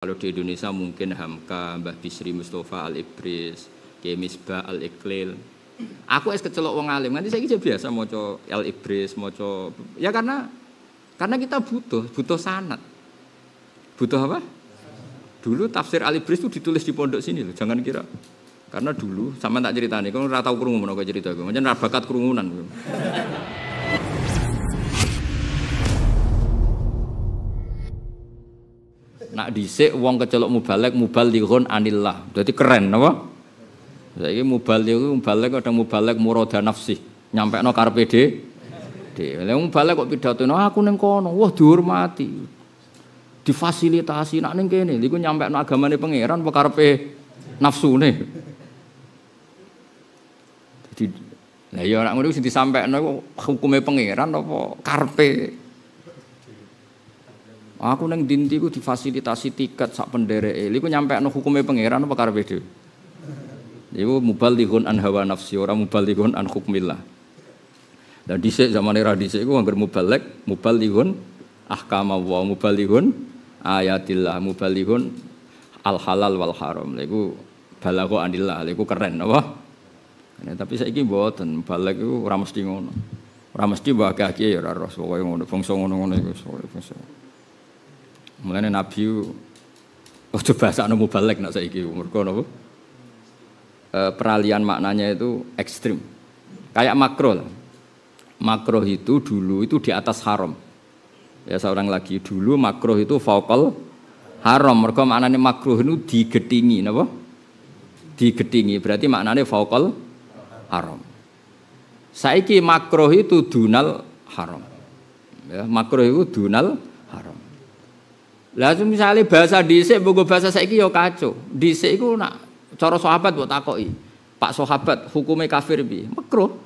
Kalau di Indonesia mungkin Hamka, Mbah Bisri Mustafa Al-Ibris, Kiai Misbah Al-Iqlil. Aku es kecelok wong alim, nanti saya biasa maca Al-Ibris, maca ya karena kita butuh sanad. Butuh apa? Dulu tafsir Al-Ibris itu ditulis di pondok sini loh, jangan kira. Karena dulu sama tak ceritani, kalau ora tau krungu menawa cerita aku, pancen ra bakat krungunan. Nak dhisik wong kecelok mubalighun anillah. Dadi keren apa? Saiki mubaligh kadang mubaligh murada nafsi, nyampekno karepe dhewe. Lah mubaligh kok pidatone aku ning kono, wah dihormati. Difasilitasi nak ning kene, iku nyampekno agamane pangeran apa karepe nafsune. Dadi lah ya nek ngono sing disampekno hukume pangeran apa karepe. Aku neng dinti ku difasilitasi tiket sak pendereke. Iku nyampekno hukume pangeran apa karepe dhewe. Iku mubalighun an hawa nafsi, ora mubalighun an hukmillah. Lah dhisik zamane ra dhisik iku angger mubalighun ahkama wa mubalighun ayatillah, mubalighun al halal wal haram. Lha iku balagha anillah, lha iku keren apa? Nah, tapi saiki mboten, balag iku ora mesti ngono. Ora mesti mbah kiai ora ros pokoke ngono, bangsa ngono-ngono iku bangsa. Mulane Nabi ojo bahasane mubalek nek saiki mergo napa? Peralihan maknanya itu ekstrim. Kayak makruh lah. Makruh itu dulu itu di atas haram. Ya seorang lagi dulu makruh itu fauqal haram. Mergo maknane makruh itu digedingi napa? Digedingi berarti maknane fauqal haram. Saiki makruh itu dunal haram. Ya, makruh itu dunal haram. Lah misalnya bahasa dhisik mbok bahasa saiki ya kacau. Dhisik iku nak cara sahabat mbok takoki. Pak sahabat hukume kafir piye? Makruh.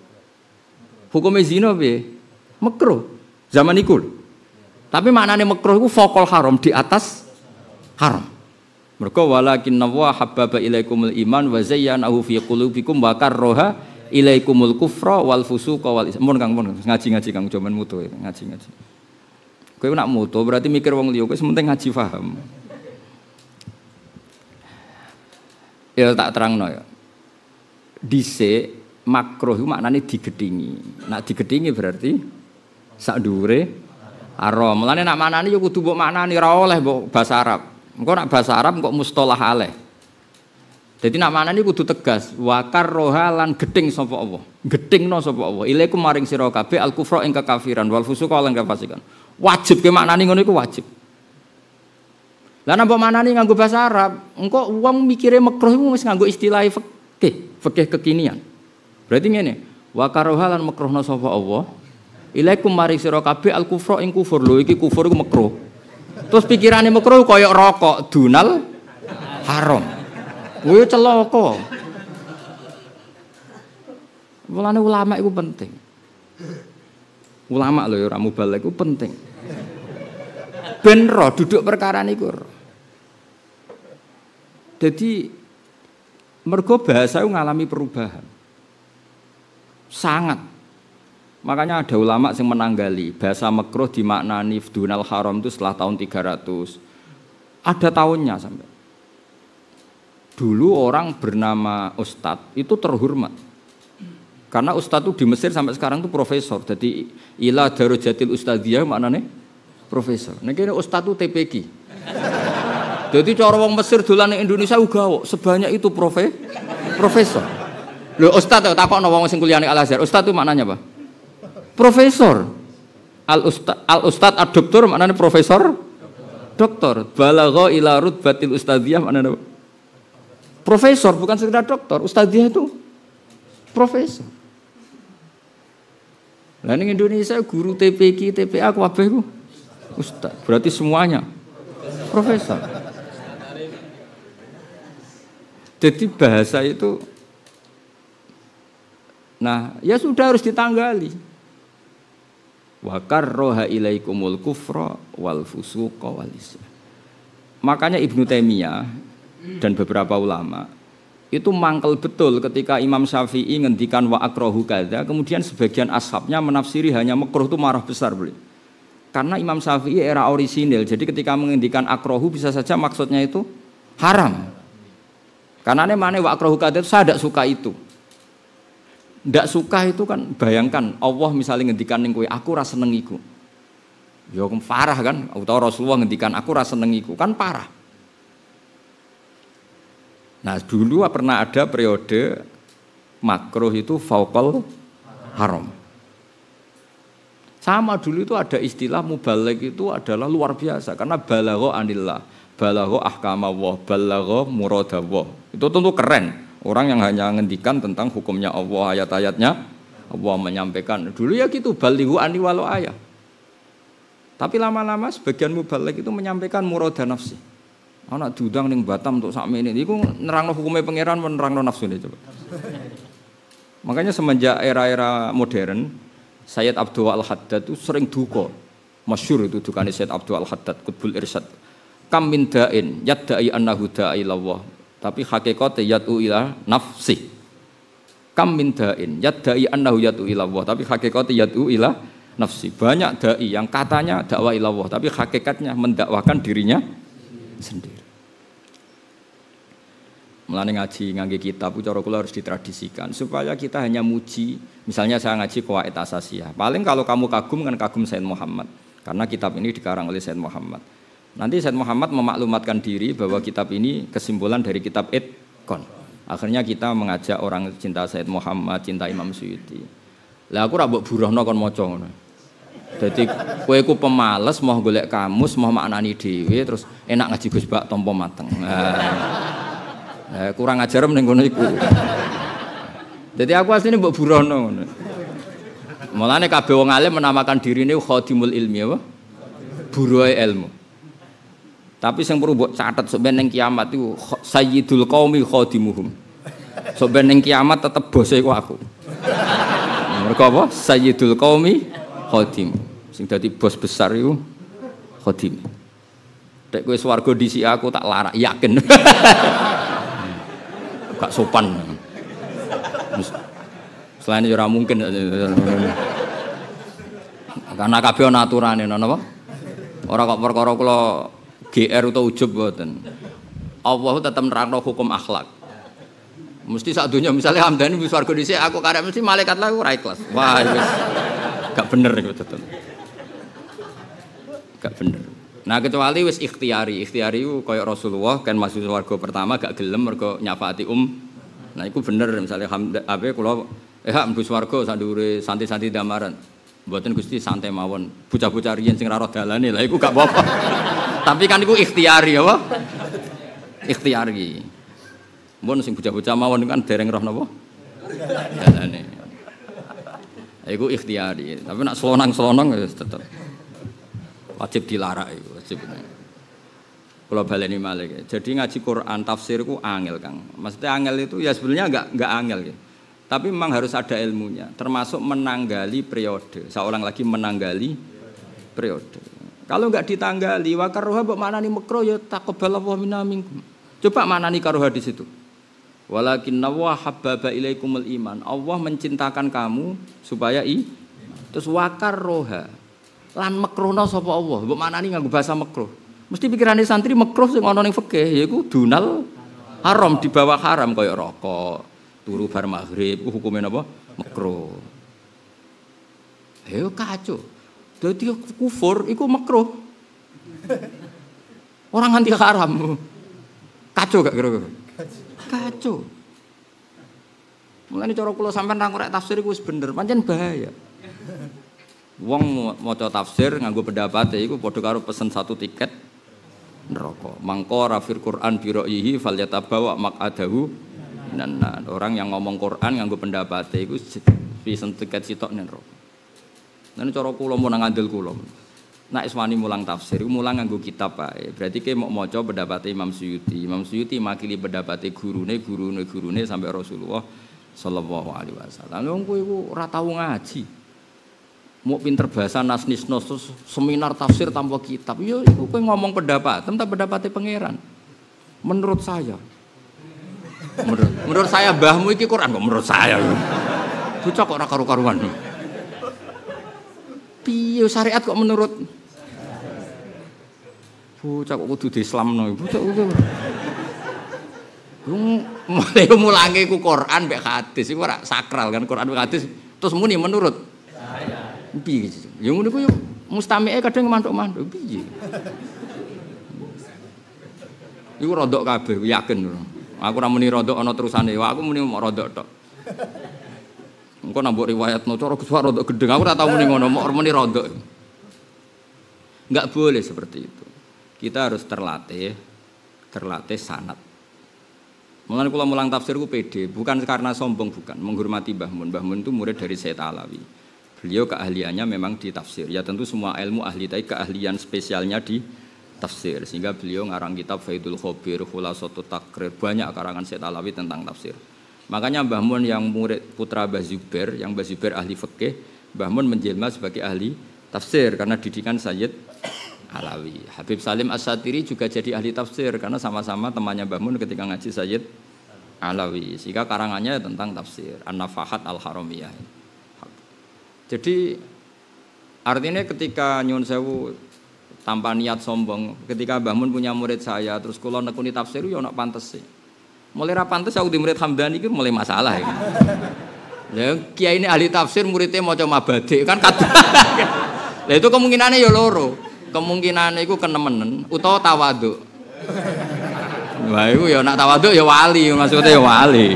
Hukume zina piye? Makruh. Zaman iku. Tapi maknane makruh iku faqal haram, di atas haram. Mergo walakinna wa habbaba ilaikumul iman wa zayyanahu fi qulubikum wa karraha ilaikumul kufra wal fusuqa wal isyan. Mun Kang ngaji-ngaji Kang jaman mutu ngaji-ngaji. Kowe nak moto berarti mikir wong liya, kowe sementing ngaji paham. Ya tak terangno ya. Dhisik makruh iku maknane digedhingi. Nak digedhingi berarti sak dhuwure haram. Mulane nak maknane ya kudu mbok maknani ora oleh mbok bahasa Arab. Engko nak bahasa Arab kok mustalah aleh. Dadi nak maknane kudu tegas, wa karroha lan gedhing sapa Allah. Gedhingno sapa Allah. Ilaikum maring sira kabeh al kufra ing kekafiran wal fusuqa lan kafasikan. Wajib ke maknani ngono iku wajib. Lah nek mbok maknani nganggo bahasa Arab, engko wong mikire makruh iku wis nganggo istilah fikih kekinian. Berarti ngene, wa karaha lan makruhna sapa Allah. Ilaikum mari sira kabeh al kufra ing kufur. Lho iki kufur iku makruh. Terus pikirane makruh kaya rokok dunal haram. Kuwi celaka. Mulane ulama iku penting. Ulama lho ya ora mubalek iku penting. Ben roh duduk perkara niku. Jadi mergo bahasa itu ngalami perubahan. Sangat. Makanya ada ulama yang menanggali bahasa makruh dimaknani dunal haram itu setelah tahun 300. Ada tahunnya sampai. Dulu orang bernama Ustadz itu terhormat. Karena Ustadz itu di Mesir sampai sekarang itu profesor. Jadi ila darajatil ustadziyah maknanya profesor. Nah kene Ustadz itu TPQ. Jadi cara wong Mesir dolan ning Indonesia uga sebanyak itu profesor. Lho Ustadz takokno wong sing kuliah ning Al Azhar. Ustadz itu maknanya apa? Profesor. Al Ustadz ad-doktor maknanya profesor doktor. Balagha ila rutbatil ustadziyah maknanya apa? Profesor bukan sekedar doktor. Ustadziyah itu profesor. Lah ning Indonesia guru TPQ, TPA kabeh ku ustaz. Berarti semuanya profesor. Jadi bahasa itu nah, ya sudah harus ditanggali. Wa karroha ilaikumul kufra wal fusuqa wal isyan. Makanya Ibnu Taimiyah dan beberapa ulama itu mangkel betul ketika Imam Syafi'i ngendikan wa akrahu kadza, kemudian sebagian ashabnya menafsiri hanya makruh itu marah besar beliau. Karena Imam Syafi'i era orisinil, jadi ketika menghentikan akrohu bisa saja maksudnya itu haram. Karena ini mana wa akrohu kata itu saya tidak suka itu. Tidak suka itu kan bayangkan Allah misalnya ngendikan ning kowe aku ra seneng iku. Ya parah kan? Utawa Rasulullah ngendikan aku ra seneng iku kan parah. Nah dulu pernah ada periode makruh itu fauqal haram. Sama dulu itu ada istilah mubaligh itu adalah luar biasa karena balagha anillah, balagha ahkamallah, balagha muradallah. Itu tentu keren. Orang yang hanya ngendikan tentang hukumnya Allah, ayat-ayatnya Allah menyampaikan. Dulu ya gitu, balighu anni walau ayat. Tapi lama-lama sebagian mubaligh itu menyampaikan murada nafsi. Anak diundang ning Batam untuk sakmene niku nerangno hukume pangeran men nerangno nafsune coba. Makanya semenjak era-era modern Sayyid Abdul Al-Haddad itu sering duka. Masyhur itu dukane Sayyid Abdul Al-Haddad Qutbul Irsyad. Kam min da'in yadda'i annahu da'i ilallah. Tapi hakikatnya yad'u ila nafsi. Kam min da'in yadda'i annahu yad'u ilallah. Tapi hakikatnya yad'u ila nafsi. Banyak dai yang katanya dakwah ilallah, tapi hakikatnya mendakwakan dirinya sendiri. Mulane ngaji ngangge kitab cara kula harus ditradisikan supaya kita hanya muji. Misalnya saya ngaji Qawaid Asasiyah. Paling kalau kamu kagum kan kagum Sayyid Muhammad. Karena kitab ini dikarang oleh Sayyid Muhammad. Nanti Sayyid Muhammad memaklumatkan diri bahwa kitab ini kesimpulan dari kitab Itqan. Akhirnya kita mengajak orang cinta Sayyid Muhammad, cinta Imam Suyuti. Lah aku ra mbok buruhno kon maca ngono. Dadi kowe iku pemales mau golek kamus, mau maknani dhewe terus enak ngaji Gus Bak tampa mateng. Kurang ajar ning ngono iku. Jadi aku asline mbok burono ngono. Mulane kabeh wong alim menamakan dirine khadimul ilmi apa? Buruhe ilmu. Tapi sing perlu mbok catet sok ben ning kiamat iku sayyidul qaumi khadimuhum. Sok ben ning kiamat tetep bose iku aku. Mergo apa? Sayyidul qaumi khadim. Sing dadi bos besar iku khadim. Nek kowe swarga dhisik aku tak larak yakin. Gak sopan. Selain itu ora mungkin. Karena kabeh ana aturane napa? Ora kok perkara kula GR utawa ujub mboten. Allah tetep nerangno hukum akhlak. Mesti sak donya misale Hamdani wis warga dhisik aku karep mesti malaikat lah ora ikhlas. Wah wis gak bener iku tetep. Gak bener. Nah kecuali wis ikhtiari itu kaya Rasulullah kan masuk swarga pertama gak gelem mergo nyafaati Nah iku bener misalnya ape kula mlebu swarga sak dhuwure santi-santi damaran. Mboten Gusti santai mawon. Bocah-bocah riyen sing ra ro dalane lah iku gak apa-apa. Tapi kan iku ikhtiari apa? Ikhtiari. Mun sing bocah-bocah mawon kan dereng roh napa? Dalane. Iku ikhtiari. Tapi nak selonang-selonang ya tetep wajib dilarak itu, wajib. Kalau baleni malih. Jadi ngaji Quran tafsir ku angel, Kang. Maksudnya angel itu ya sebenarnya enggak angel gitu. Tapi memang harus ada ilmunya, termasuk menanggali periode. Seorang lagi menanggali periode. Kalau enggak ditanggali wa karuha mbok maknani makruh ya taqabbalallahu minna minkum. Coba maknani karuha di situ. Walakinna wa habbaba ilaikumul iman. Allah mencintakan kamu supaya terus wa karuha lan makruhna sapa Allah. Mbok maknani nganggo bahasa makruh. Mesti pikirane santri makruh sing ana ning fikih yaiku dunal haram di bawah haram kaya rokok, turu bar maghrib ku hukume napa? Makruh. Ayo kacau. Dadi kufur iku makruh. Orang nganti haram. Kacau gak kira-kira? Kacau. Mulane cara kula sampean ra korek tafsir iku wis bener, pancen bahaya. Wong maca tafsir nganggo pendapat iku padha karo pesen satu tiket neraka. Mangko rafir Quran bi ra'yihi falyatabawa maq'adahu minan. Orang yang ngomong Quran nganggo pendapat iku pesen tiket sitok ning neraka. Lan cara kula mun ngandel kula. Nek iswani mulang tafsir iku mulang nganggo kitab ae. Berarti ke mau maca pendapat Imam Suyuti. Imam Suyuti makili pendapat gurune sampai Rasulullah sallallahu alaihi wasallam. Wong kowe iku ora tau ngaji. Mau pinter bahasa nasnisno seminar tafsir tanpa kitab. Ya iku kowe ngomong pendapat, tentang pendapatnya pangeran. Menurut saya. Menurut saya mbahmu iki Quran kok menurut saya. Bocah kok ora karu-karuan. Piye syariat kok menurut Bocah kok kudu diislamno, bocah kudu. Mulai mulange ku Quran mek hadis iku ora sakral kan Quran mek hadis terus muni menurut saya. Piye iki? Ya ngono ku yo mustami'e kadang mantuk-mantuk piye. Iku rodok kabeh yakin. Aku ora muni rodok ana terusane, aku muni mok rodok tok. Engko nambah riwayatno cara Gus rodok gedeng, aku ora tau muni ngono, mok muni rodok. Enggak boleh seperti itu. Kita harus terlatih sanad. Mulane kula mulang tafsir ku pede, bukan karena sombong, bukan, menghormati Mbah Mun. Mbah Mun itu murid dari Sayyid Alawi. Beliau keahliannya memang di tafsir. Ya tentu semua ilmu ahli, tapi keahlian spesialnya di tafsir. Sehingga beliau ngarang kitab Faidul Khobir, Khulasatut Takrir, banyak karangan Sayyid Alawi tentang tafsir. Makanya Mbah Mun yang murid putra Mbah Zubair, yang Mbah Zubair ahli fikih, Mbah Mun menjelma sebagai ahli tafsir karena didikan Sayyid Alawi. Habib Salim As-Satiri juga jadi ahli tafsir karena sama-sama temannya Mbah Mun ketika ngaji Sayyid Alawi. Sehingga karangannya tentang tafsir An-Nafahat Al-Haramiyah. Jadi artinya ketika nyuwun sewu tanpa niat sombong, ketika Mbah Mun punya murid saya terus kula nekuni tafsir yo ana pantese. Mulai ra pantes aku di murid Hamdani iki mulai masalah iki. Ya kiai ini ahli tafsir muridnya maca mabadi kan kadang. Lah itu kemungkinannya ya loro. Kemungkinan itu kenemenen utawa tawaduk. Wah itu ya nak tawaduk ya wali, maksudnya ya wali.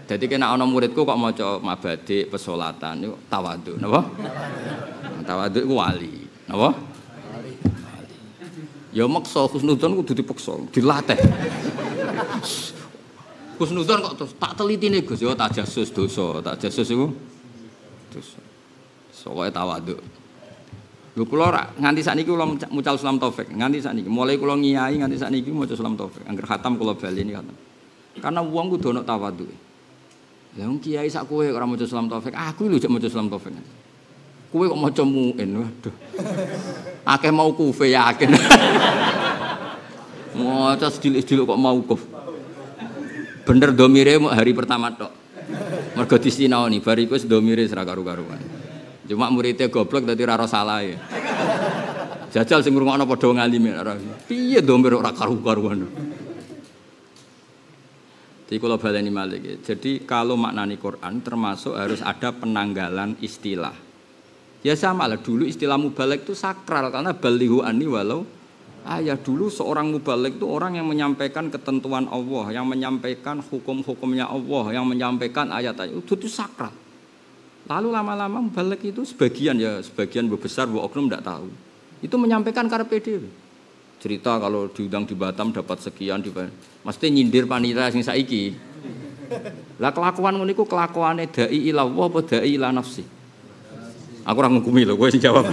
Jadi kena ana muridku kok maca mabadi pesolatan itu tawaduk, napa? Tawaduk itu wali, napa? Wali. Ya maksa husnudzon kudu dipaksa, dilatih. Husnudzon kok terus tak telitine Gus ya tajasus dosa, tajasus iku dosa. Soale tawaduk. Lho kula nganti sakniki kula mucal Sulam Taufik, nganti sakniki mulai kula ngiyai nganti sakniki maca Sulam Taufik. Angger khatam kula baleni khatam. Karena wong kudu ana tawadhuke. Lah wong kiai sak kowe ora maca Sulam Taufik, aku lho jek maca Sulam Taufik. Kowe kok maca muin, waduh. Akeh mau kufe yakin. Maca sediluk-sediluk kok mau kuf. Bener domire hari pertama tok. Mergo disinaoni bar iku wis domire ora karu-karuan. Cuma muridnya goblok dadi ora salah ya. Jajal sing ngrungokno padha ngalime ora. Piye domir ora karu-karuan. Jadi kalau baleni malih ya. Jadi kalau maknani Quran termasuk harus ada penanggalan istilah. Ya sama lah dulu istilah mubaligh itu sakral karena balighu anni walau ayat dulu seorang mubaligh itu orang yang menyampaikan ketentuan Allah, yang menyampaikan hukum-hukumnya Allah, yang menyampaikan ayat-ayat itu sakral. Lalu lama-lama mubaligh itu sebagian besar bu oknum tidak tahu. Itu menyampaikan karepe dhewe. Cerita kalau diundang di Batam dapat sekian mesti nyindir panitia sing saiki. Lah kelakuan ngono iku kelakuane dai ila Allah apa dai ila nafsi? Aku ora ngukumi lho, kowe sing jawab.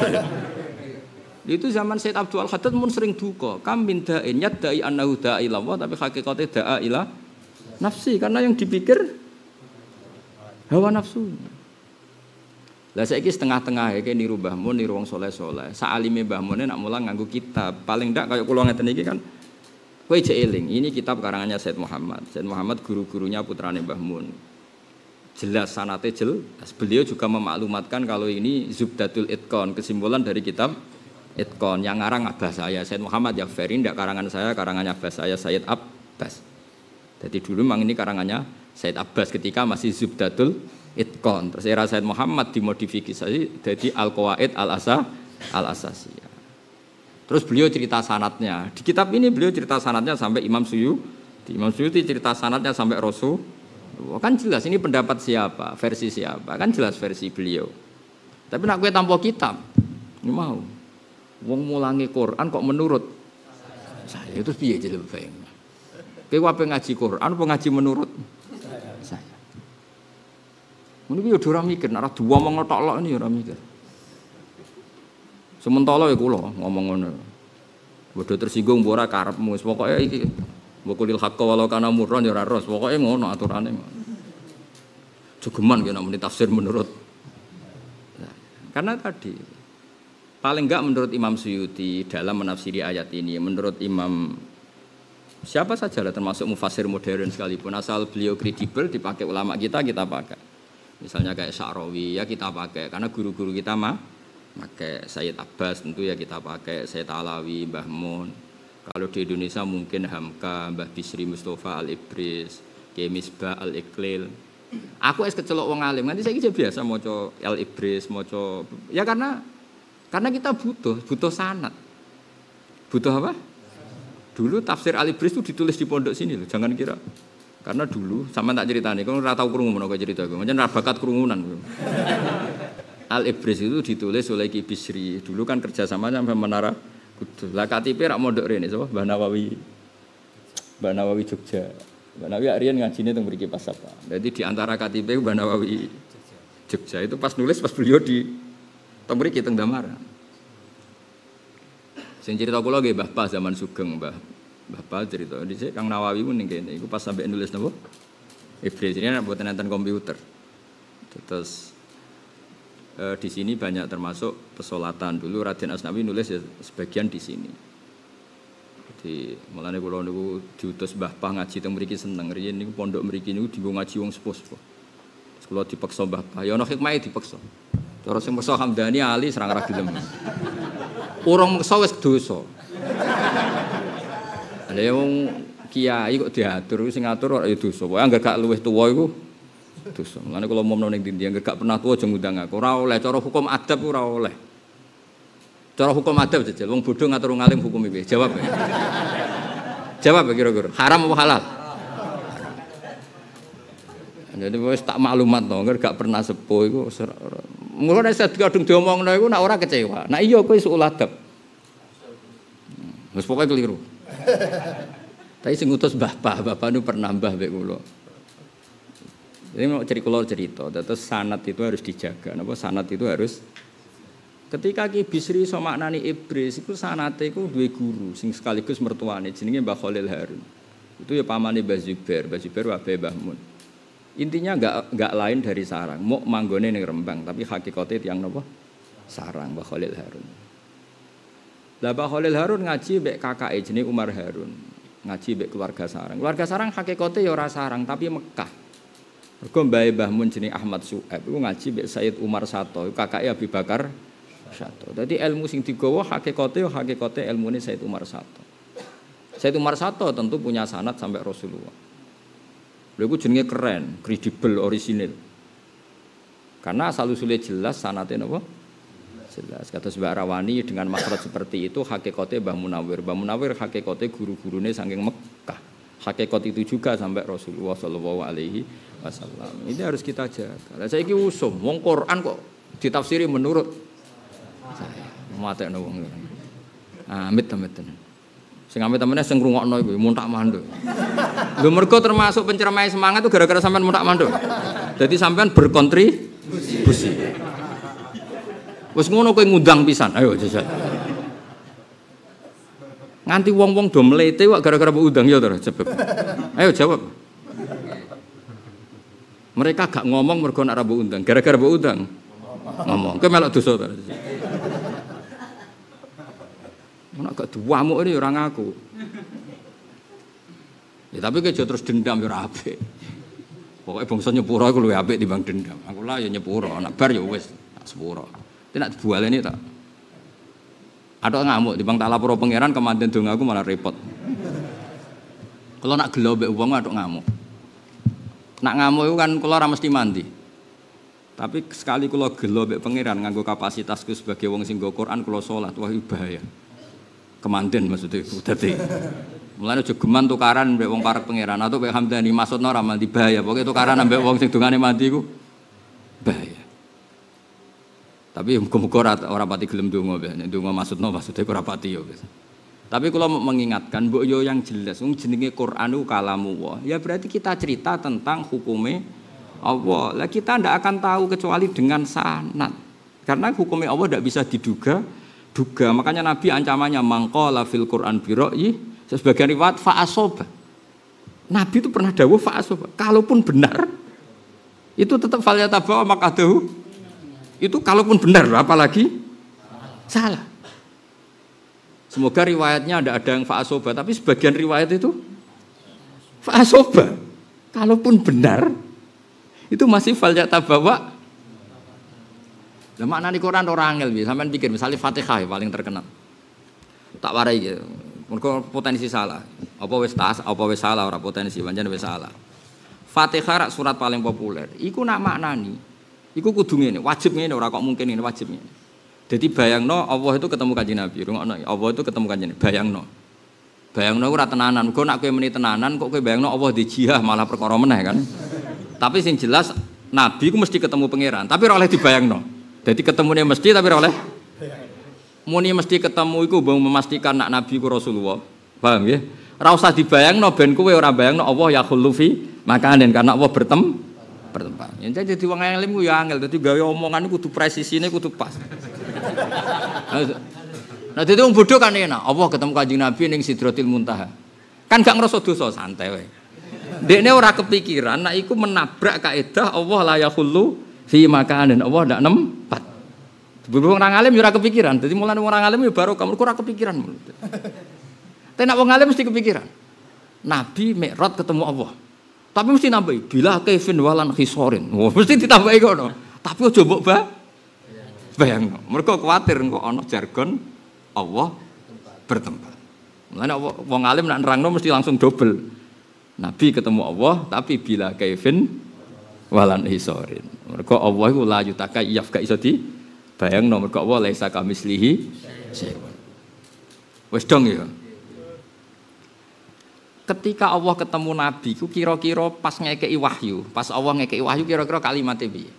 Itu zaman Said Abdul Al-Haddad mun sering duka. Kam min da'in yadai annahu da'i ila Allah tapi hakikate da'a ila nafsi karena yang dipikir hawa nafsu. Lah saiki setengah-tengah ya niru Mbah Mun, niru wong saleh-saleh. Saalime Mbah Mun nek mulang nganggo kitab. Paling ndak kaya kula ngeten iki kan kowe jek eling. Ini kitab karangannya Said Muhammad. Said Muhammad guru-gurunya putrane Mbah Mun. Jelas sanate jelas. Beliau juga memaklumatkan kalau ini Zubdatul Itqan, kesimpulan dari kitab Itqan yang ngarang Abbas saya. Said Muhammad Jaffari ndak karangan saya, karangannya Abbas saya Said Abbas. Jadi dulu memang ini karangannya Said Abbas ketika masih Zubdatul Itqan. Terus era Said Muhammad dimodifikasi jadi Al-Qawaid Al-Asasiyah. Terus beliau cerita sanadnya. Di kitab ini beliau cerita sanadnya sampai Imam Suyuti. Imam Suyuti cerita sanadnya sampai Rasul. Kan jelas ini pendapat siapa, versi siapa. Kan jelas versi beliau. Tapi nak gue tanpa kitab. Ini mau. Wong mulangi Quran kok menurut saya itu piye jadi lebih. Kowe ape ngaji Quran apa ngaji menurut saya. Ngono iki yo ora mikir, nek dua omong tok-tok ini ora mikir. Sementara ya kula ngomong ngono. Bodho tersinggung ora karepmu, pokoke iki Wakulil haqqa walau kana murran ya ora ros, pokoke ngono aturane. Jogeman ki nek tafsir menurut. Karena tadi paling enggak menurut Imam Suyuti dalam menafsiri ayat ini, menurut Imam siapa saja lah termasuk mufassir modern sekalipun asal beliau kredibel dipakai ulama kita pakai. Misalnya kayak Sya'rawi ya kita pakai karena guru-guru kita pakai Sayyid Abbas tentu ya kita pakai Sayyid Alawi, Mbah Mun. Kalau di Indonesia mungkin Hamka, Mbah Bisri Mustafa Al-Ibris, Kiai Misbah Al-Iqlil. Aku kecelok wong alim, nanti saya biasa maca Al-Ibris, maca ya karena kita butuh sanad. Butuh apa? Dulu tafsir Al-Ibris itu ditulis di pondok sini loh, jangan kira. Karena dulu sama tak ceritane, kalau ora tau krungu menawa cerita aku, pancen ra bakat krungunan. Al-Ibris itu ditulis oleh Ki Bisri. Dulu kan kerjasama sama Menara Kudus. Lah KTP rak mondok rene sapa? Mbah Nawawi. Mbah Nawawi Jogja. Mbah Nawawi arian ngajine teng mriki pas apa. Jadi di antara KTP Mbah Nawawi Jogja itu pas nulis pas beliau di teng mriki teng Damar. Sing cerita kula nggih Mbah Pa zaman Sugeng, Mbah Pa cerita dhisik Kang Nawawi ku ning kene iku pas sampai nulis napa? Ibris ini mboten enten komputer. Terus di sini banyak termasuk pesolatan. Dulu Raden Asnawi nulis ya sebagian di sini. Jadi mulane kula niku diutus Mbah Pa ngaji teng mriki seneng. Riyen niku pondok mriki niku dienggo ngaji wong sepuh-sepuh. Terus kula dipaksa Mbah Pa, ya ana hikmahe dipaksa. Cara sing maksa Hamdani Ali serang ra gelem. Urung maksa wis dosa. Lah wong kiai kok diatur sing ngatur ora ya dosa. Pokoke anggere gak luwih tuwa iku dosa. Mulane kula momno ning ndi anggere gak pernah tuwa aja ngundang aku. Ora oleh cara hukum adab ora oleh. Cara hukum adab jejel wong bodho ngatur wong alim hukum piye? Jawab ya. Jawab ya kira-kira. Haram apa halal? Jadi wis tak maklumat to, anggere gak pernah sepuh iku mula nek kadung diomongno iku nek ora kecewa. Nek iya kowe iso adab. Wis pokoke keliru. Tapi sing ngutus Mbah Pa, bapak nu pernah mbah mbek kula. Jadi mau cerita, terus sanad itu harus dijaga. Napa sanad itu harus ketika Ki Bisri iso maknani Ibris iku sanate iku duwe guru sing sekaligus mertuane jenenge Mbah Khalil Harun. Itu ya pamane Mbah Zubair wae Mbah Mun. Intinya enggak lain dari sarang, mau manggone ning Rembang tapi hakikate tiyang napa? Sarang Mbah Khalil Harun. Lah Mbah Khalil Harun ngaji mbek kakake jenenge Umar Harun. Ngaji mbek keluarga sarang. Keluarga sarang hakikate ya ora sarang tapi Mekah. Mergo mbae Mbah Mun jenenge Ahmad Su'aib iku ngaji mbek Sayyid Umar Sato, kakake Abi Bakar Sato. Dadi ilmu sing digawa hakikate ilmune Sayyid Umar Sato. Sayyid Umar Sato tentu punya sanad sampai Rasulullah. Lha iku jenenge keren, kredibel, orisinil. Karena asal usulnya jelas sanate napa? Jelas. Kata Mbak Rawani dengan makhraj seperti itu hakikate Mbah Munawir. Mbah Munawir hakikate guru-gurune saking Mekah. Hakikat itu juga sampai Rasulullah sallallahu alaihi wasallam. Ini harus kita jaga. Lah saiki usum wong Quran kok ditafsiri menurut saya. Matekno wong. Amit-amit. Sing amit-amine sing ngrungokno iku muntak manduk. Lho mergo termasuk penceramai semangat itu gara-gara sampean muntak manduk. Jadi sampean berkontribusi. Wis ngono kowe ngundang pisan. Ayo jajal. Nganti wong-wong do mlete kok gara-gara mbok undang ya to sebab. Ayo jawab. Mereka gak ngomong mergo nek ora mbok undang. Gara-gara mbok undang. Ngomong. Kowe melok dosa to. Nek gak duamuk ini ora ngaku. Ya tapi kejo terus dendam ya ora apik. Pokoke bangsa nyepuro iku luwih apik timbang dendam. Aku lah ya nyepuro, nek bar ya wis tak sepuro. Nek dibualeni tak. Ada ngamuk timbang tak lapor pangeran kemanten dong aku malah repot. Kalau nak gelo mbek wong ada ngamuk. Nak ngamuk itu kan kula ora mesti mandi. Tapi sekali kula gelo mbek pangeran nganggo kapasitasku sebagai wong sing nggo Quran kula salat wah bahaya. Kemanten maksudnya dadi. Mulane aja geman tukaran mbek wong parek pangeran atau mbek Hamdani maksudna ora mandi bahaya. Pokoke tukaran mbek wong sing dungane mandi iku bahaya. Tapi muga-muga ora pati gelem donga biasane. Donga maksudnya ora pati ya biasa. Tapi kalau mau mengingatkan mbok yo yang jelas wong jenenge Quran itu kalamullah. Ya berarti kita cerita tentang hukume Allah. Lah kita ndak akan tahu kecuali dengan sanad. Karena hukumnya Allah ndak bisa diduga. Makanya Nabi ancamannya mangqala fil Quran bi ra'yi, sebagian riwayat fa asoba. Nabi itu pernah dawuh fa asoba. Kalaupun benar itu tetap falyatabawa makadahu. Itu kalaupun benar apalagi salah. Semoga riwayatnya ada yang fa asoba, tapi sebagian riwayat itu fa asoba. Kalaupun benar itu masih falyatabawa Lah maknane Quran ora angel piye? Sampeyan pikir misalnya Fatihah ya, paling terkenal. Tak warai ya. Mergo potensi salah. Apa wis salah ora potensi pancen wis salah. Fatihah surat paling populer. Iku nak maknani. Iku kudu ngene, wajib ngene ora kok mungkin ngene wajib ngene. Jadi bayangno Allah itu ketemu Kanjeng Nabi. Rungokno Allah itu ketemu Kanjeng Nabi. Bayangno ora tenanan. Kok nak kowe meni tenanan kok kowe bayangno Allah dijihah malah perkara meneh kan. Tapi sing jelas Nabi ku mesti ketemu pangeran, tapi ora oleh dibayangno. Jadi ketemunya mesti tapi oleh muni mesti ketemu iku mbung memastikan nak Nabi ku Rasulullah. Paham ya? Ora usah dibayangno ben kowe ora bayangno Allah ya khulufi makanen karena Allah bertempat. Ya jadi wong alim ku ya angel dadi gawe omongan kudu presisine kudu pas. Nah dadi wong bodoh kan enak. Allah ketemu Kanjeng Nabi ning Sidratil Muntaha. Kan gak ngrasa dosa santai wae. Dekne ora kepikiran nek iku menabrak kaidah Allah la yakhullu fi makanin Allah ndak nempat. Wong orang alim ora kepikiran. Dadi mulane wong orang alim ya baru kamu ora kepikiran. Tapi nek wong alim mesti kepikiran. Nabi Mi'raj ketemu Allah. Tapi mesti nambahi bila kaifin walan khisorin. Wah, mesti ditambahi kono. Tapi aja mbok bayangno. Mergo kuwatir engko ana jargon Allah bertempat. Mulane wong alim nek nerangno mesti langsung double. Nabi ketemu Allah tapi bila kaifin walan hisorin. Mergo Allah iku la yutakayyaf gak iso di bayangno mergo Allah laisa kamislihi syai'un. Wis dong ya. Ketika Allah ketemu Nabi ku kira-kira pas ngekeki wahyu, pas Allah ngekeki wahyu kira-kira kalimatnya piye?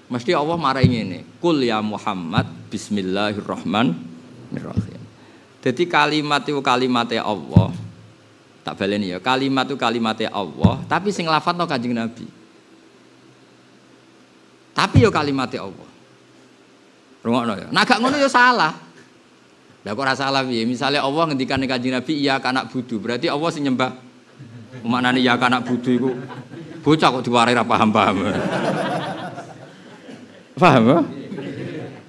Mesti Allah marai ngene, "Qul ya Muhammad bismillahirrahmanirrahim." Jadi kalimat itu kalimatnya Allah. Tak baleni ya, kalimat itu kalimatnya Allah, tapi sing lafadzno Kanjeng Nabi. Tapi yo kalimatnya Allah. Rungokno ya. Nah gak ngono yo salah. Lah kok ora salah piye? Misale Allah ngendikane Kanjeng Nabi iya kanak budu, berarti Allah sing nyembah. Maknane iya kanak budu iku bocah kok diwarai ra paham-paham. Paham ya?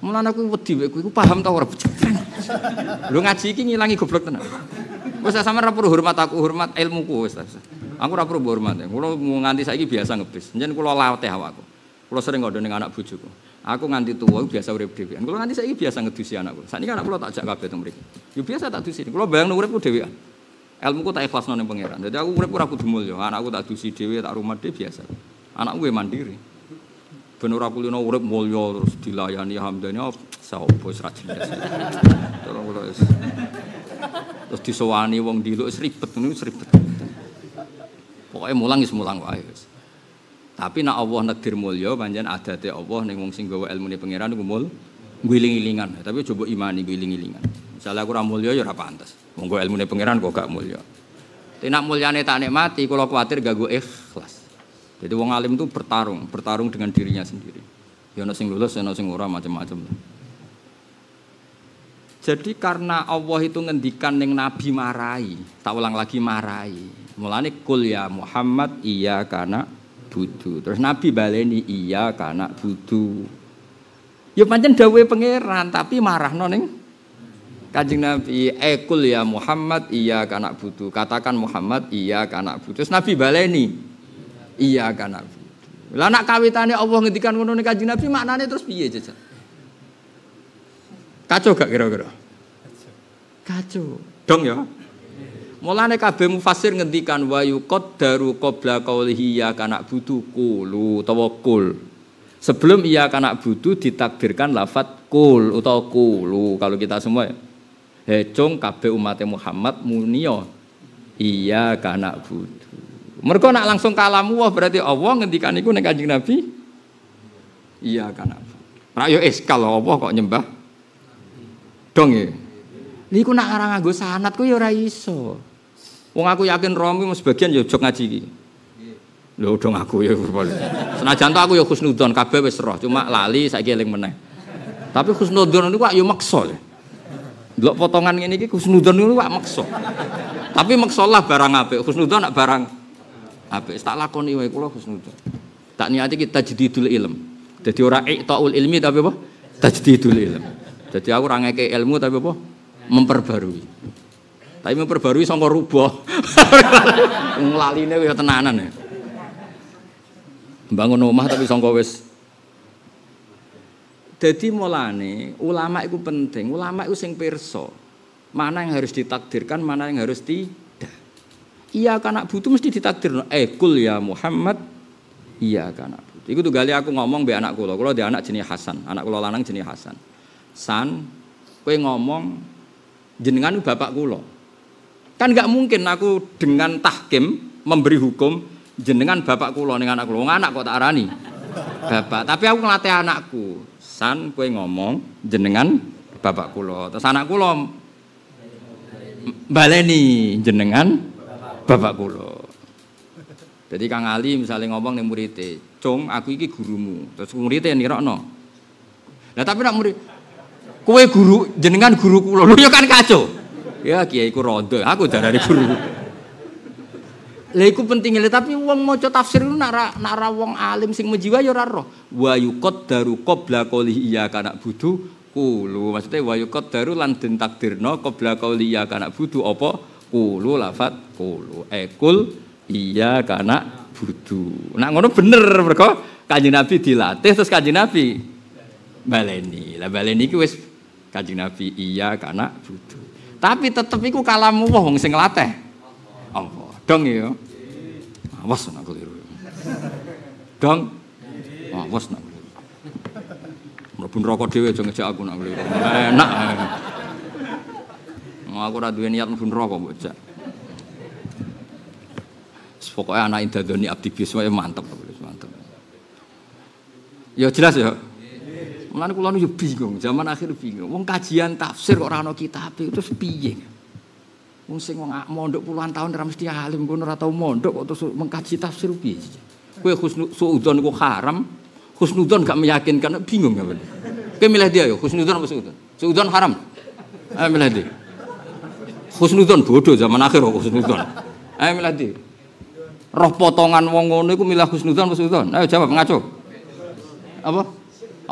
Mulane aku wedi kowe iku paham ta ora? Lho ngaji iki ngilangi goblok tenan. Wis sampeyan ora perlu hormat aku, hormat ilmuku wis. Aku ora perlu hormat. Kulo nganti saiki biasa ngebis. Njen kulo latih awakku. Kulo sering ngondo ning anak bojoku. Aku nganti tuwa biasa urip dhewean. Kulo nganti saiki biasa ngedusi anakku. Sakniki anak kulo tak jak kabeh teng mriki. Yo biasa tak dusi. Kulo bayangno uripku dhewean. Ilmuku tak ikhlasno ning pangeran. Dadi aku urip ora kudu mulya. Anakku tak dusi dhewe, tak rumah dhewe biasa. Anakku ya mandiri. Ben ora kulino urip mulya terus dilayani hamdane sapa wis ra jelas. Terus kulo wis terus disowani wong diluk wis ribet ngono wis ribet. Pokoke mulang wis mulang wae wis. Tapi nek Allah negdir mulya pancen adate Allah ning wong sing gawa ilmune pangeran iku mul ngiling-ilingan. Tapi coba imani ngiling-ilingan. Misale aku ora mulya ya ora pantes. Wong gawa ilmune pangeran kok gak mulya. Nek mulyane tak nikmati kula kuwatir gak go ikhlas. Jadi wong alim itu bertarung dengan dirinya sendiri. Ya ana sing lulus, ana sing ora macam-macam. Jadi karena Allah itu ngendikan ning nabi marai, tak ulang lagi marai. Mulane kul ya Muhammad iya kana budu. Terus nabi baleni iya kana budu. Ya pancen dawuhe pangeran tapi marahno ning Kanjeng Nabi kul ya Muhammad iya kana budu. Katakan Muhammad iya kana budu. Terus nabi baleni iya kana budu. Lah nak kawitane Allah ngendikan ngono ning Kanjeng Nabi maknane terus piye jajal? Kacau gak kira-kira? Kacau. Dong ya. Mulane kabeh mufassir ngendikan wa yuqaddaru qabla qaulihi ya kana budu qulu tawakkul. Sebelum iya kana budu ditakdirkan lafaz qul utawa qulu kalau kita semua ya. Hecung kabeh umat Muhammad munio iya kana budu. Mergo nak langsung kalamu berarti Allah ngendikan iku ning Kanjeng Nabi iya kana budu. Ra yo eskal Allah kok nyembah dong ya. Niku nak ngarang nganggo sanad ku ya ora iso. Wong aku yakin Romi sebagian ya jog ngaji iki. Lho dong aku ya. Senajan aku ya husnudzon kabeh wis roh, cuma lali saiki eling meneh. Tapi husnudzon niku kok ya maksa lho. Delok potongan ngene iki husnudzon niku kok maksa. Tapi maksalah barang apik, husnudzon nak barang apik. Tak lakoni wae kula husnudzon. Tak niati kita tajdidul ilm. Dadi ora iqtaul ilmi tapi apa? Tajdidul ilm. Jadi aku ora ngeke ilmu tapi apa? Memperbarui. Tapi memperbarui sangka rubah. Nglaline ya tenanan ya. Bangun omah tapi sangka wis. Jadi mulane ulama itu penting. Ulama itu sing pirsa. Mana yang harus ditakdirkan, mana yang harus tidak. Iya kan anak butuh mesti ditakdir. Kul ya Muhammad. Iya kan anak butuh. Iku tuh kali aku ngomong be anak kula. Kula di anak jenis Hasan. Anak kula lanang jenis Hasan. San, kowe ngomong jenengan bapak kula. Kan enggak mungkin aku dengan tahkim memberi hukum jenengan bapak kula ning anak kula. Wong anak kok tak arani bapak. Tapi aku ngelatih anakku. San, kowe ngomong jenengan bapak kula. Terus anak kula baleni jenengan bapak kula. Jadi Kang Ali misalnya ngomong ning murite, "Cung, aku iki gurumu." Terus murite nirokno. Lah tapi nek murid kowe guru jenengan guru kula. Lho ya kan kacau. Ya kiai ku rondo, aku darani guru. Lah iku penting tapi wong maca tafsir itu nak ra wong alim sing menjiwa ya ora roh. Wa yuqaddaru qabla qouli iya kana budu kulu. Maksudnya wa yuqaddaru lan den takdirna qabla qouli iya kana budu apa kulu lafat kulu. Kul iya kana budu. Nak ngono bener mergo Kanjeng Nabi dilatih terus Kanjeng Nabi baleni. Lah baleni iki wis Kanjeng Nabi iya kana budu. Tapi tetep iku kalamu wong sing nglatih. Allah. Dong ya. Awas nak keliru. Dong. Awas nak keliru. Mlebu neraka dhewe aja ngejak aku nak keliru. Enak. Aku ora duwe niat mlebu neraka mbok jak. Pokoke anak indadoni abdi bis wae mantep. Ya jelas ya. Mulane kula nu yo bingung, zaman akhir bingung. Wong kajian tafsir kok ora ana kitab itu piye? Wong sing wong mondok puluhan tahun ora mesti alim, kono ora tau mondok kok terus mengkaji tafsir piye. Kowe husnudzon iku haram, husnudzon gak meyakinkan, bingung gak bener. Kowe milih dia yo, husnudzon apa suudzon? Suudzon haram. Ayo milih dia. Husnudzon bodoh zaman akhir kok husnudzon. Ayo milih dia. Roh potongan wong ngono iku milih husnudzon apa suudzon? Ayo jawab ngaco.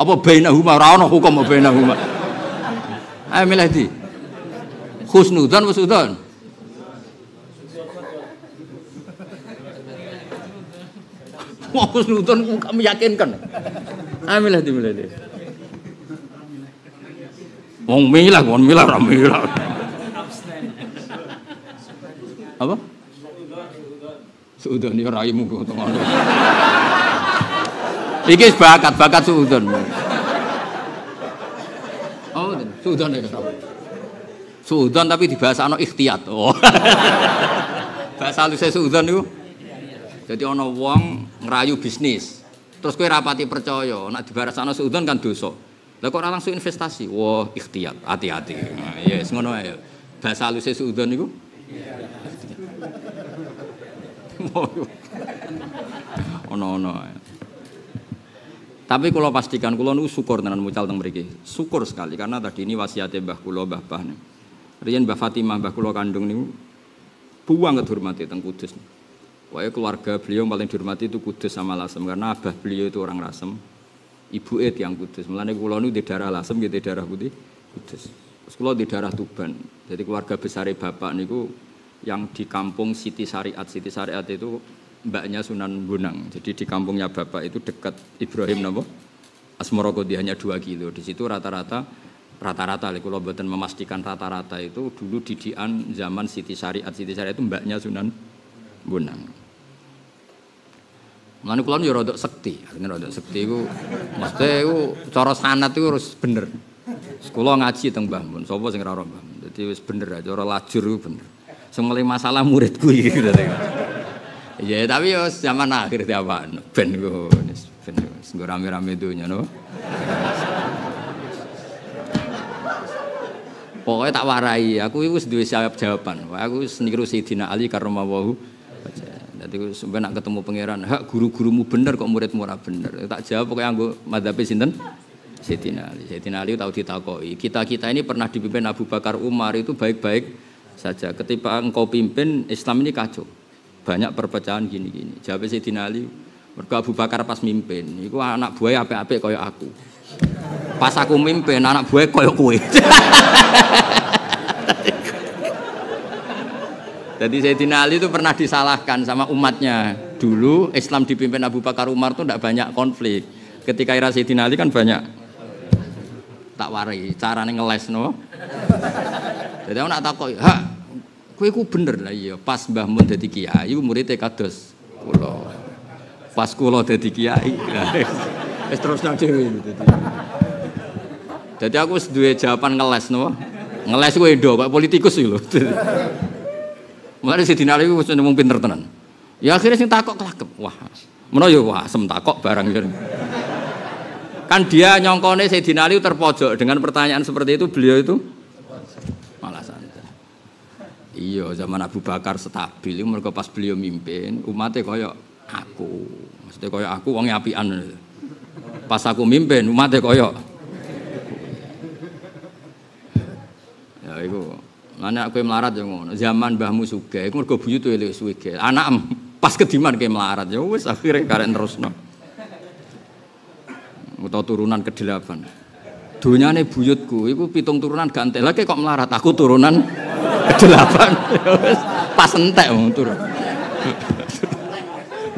Apa bainahuma ora ono hukum bainahuma. Ayo milih dia. Husnudzon apa suudzon? Wah, husnudzon kok meyakinkan. Ayo milih dia. Wong milah ora milah. Apa? Suudzon ya raimu kok ngono. Iki bakat suudzon. Oh, suudzon ya. Suudzon tapi dibahasano ikhtiyat. Oh. Bahasa halus suudzon niku. Jadi ana wong ngrayu bisnis. Terus kowe rapati percaya, nek dibahasano suudzon kan dosa. Lah kok ora langsung investasi? Wah, ikhtiyat, hati-hati. Nah, ya wis ngono ae. Bahasa halus suudzon niku. Ono. Tapi kalau pastikan kula niku syukur tenan mucal teng mriki. Syukur sekali karena tadi ini wasiate mbah kula, Mbah Bah. Riyen Mbah Fatimah mbah kula kandung niku buang dihormati teng Kudus. Wae keluarga beliau paling dihormati itu Kudus sama Lasem karena abah beliau itu orang Lasem. Ibuke tiyang Kudus. Mulane kula niku di daerah Lasem nggih di daerah putih Kudus. Terus kula di daerah Tuban. Jadi keluarga besare bapak niku yang di kampung Siti Syariat. Siti Syariat itu mbaknya Sunan Bonang. Jadi di kampungnya bapak itu dekat Ibrahim napa? Asmorogodi hanya 2 kilo. Di situ rata-rata kalau mboten memastikan rata-rata itu dulu didikan zaman Siti Syariat. Siti Syariat itu mbaknya Sunan Bonang. Mulane kula yo rodok sekti. Artinya rodok sekti iku mesti iku cara sanad iku harus bener. Kula ngaji teng Mbah Mun. Sapa sing ora Mbah Mun. Dadi wis bener cara lajur iku bener. Sing mulai masalah muridku iki. Ya tapi yo zaman akhir tiapaan ben go rame-rame donya no. Pokoknya tak warai, aku wis duwe jawaban. Aku wis niru Sayyidina Ali karramallahu wajhahu. Dadi sampeyan nak ketemu pangeran, hak guru-gurumu bener kok muridmu ora bener. Tak jawab pokoknya anggo madzhabe sinten? Sayyidina Ali. Sayyidina Ali tahu ditakoki. Kita ini pernah dipimpin Abu Bakar Umar itu baik-baik saja. Ketika engkau pimpin Islam ini kacau. Banyak perpecahan gini-gini. Jawab Sayyidina Ali, mergo Abu Bakar pas mimpin, iku anak buah apik-apik kaya aku. Pas aku mimpin anak buah kaya kowe. Jadi Sayyidina Ali itu pernah disalahkan sama umatnya. Dulu Islam dipimpin Abu Bakar Umar itu tidak banyak konflik. Ketika era Sayyidina Ali kan banyak tak warai carane ngelesno. Dadi aku nak takok, "Ha, kowe iku bener lah iya, pas Mbah Mun dadi kiai muridé kados kula. Pas kula dadi kiai." Wis terusno dhewe dadi. Dadi aku wis duwe jawaban ngelesno. Ngeles kowe ndo kok politikus iki lho. Mulane Sidina Ali wis ngomong pinter tenan. Ya akhirnya sing takok kelakep. Wah, menawa ya wah asem takok barang. Kan dia nyongkone Sayyidina Ali terpojok dengan pertanyaan seperti itu, beliau itu malah santai. Iya, zaman Abu Bakar stabil, mergo pas beliau mimpin, umatnya kaya aku. Maksudnya kaya aku wong apian. Pas aku mimpin, umatnya kaya ya iku. Lan aku melarat ya ngono. Zaman mbahmu sugih, iku mergo buyut elek suwege. Anak pas kediman ke melarat ya wis akhire karek terusno. Atau turunan ke-8. Donyane buyutku iku 7 turunan gak entek. Lah kok melarat aku turunan ke-8. Pas entek wong turun.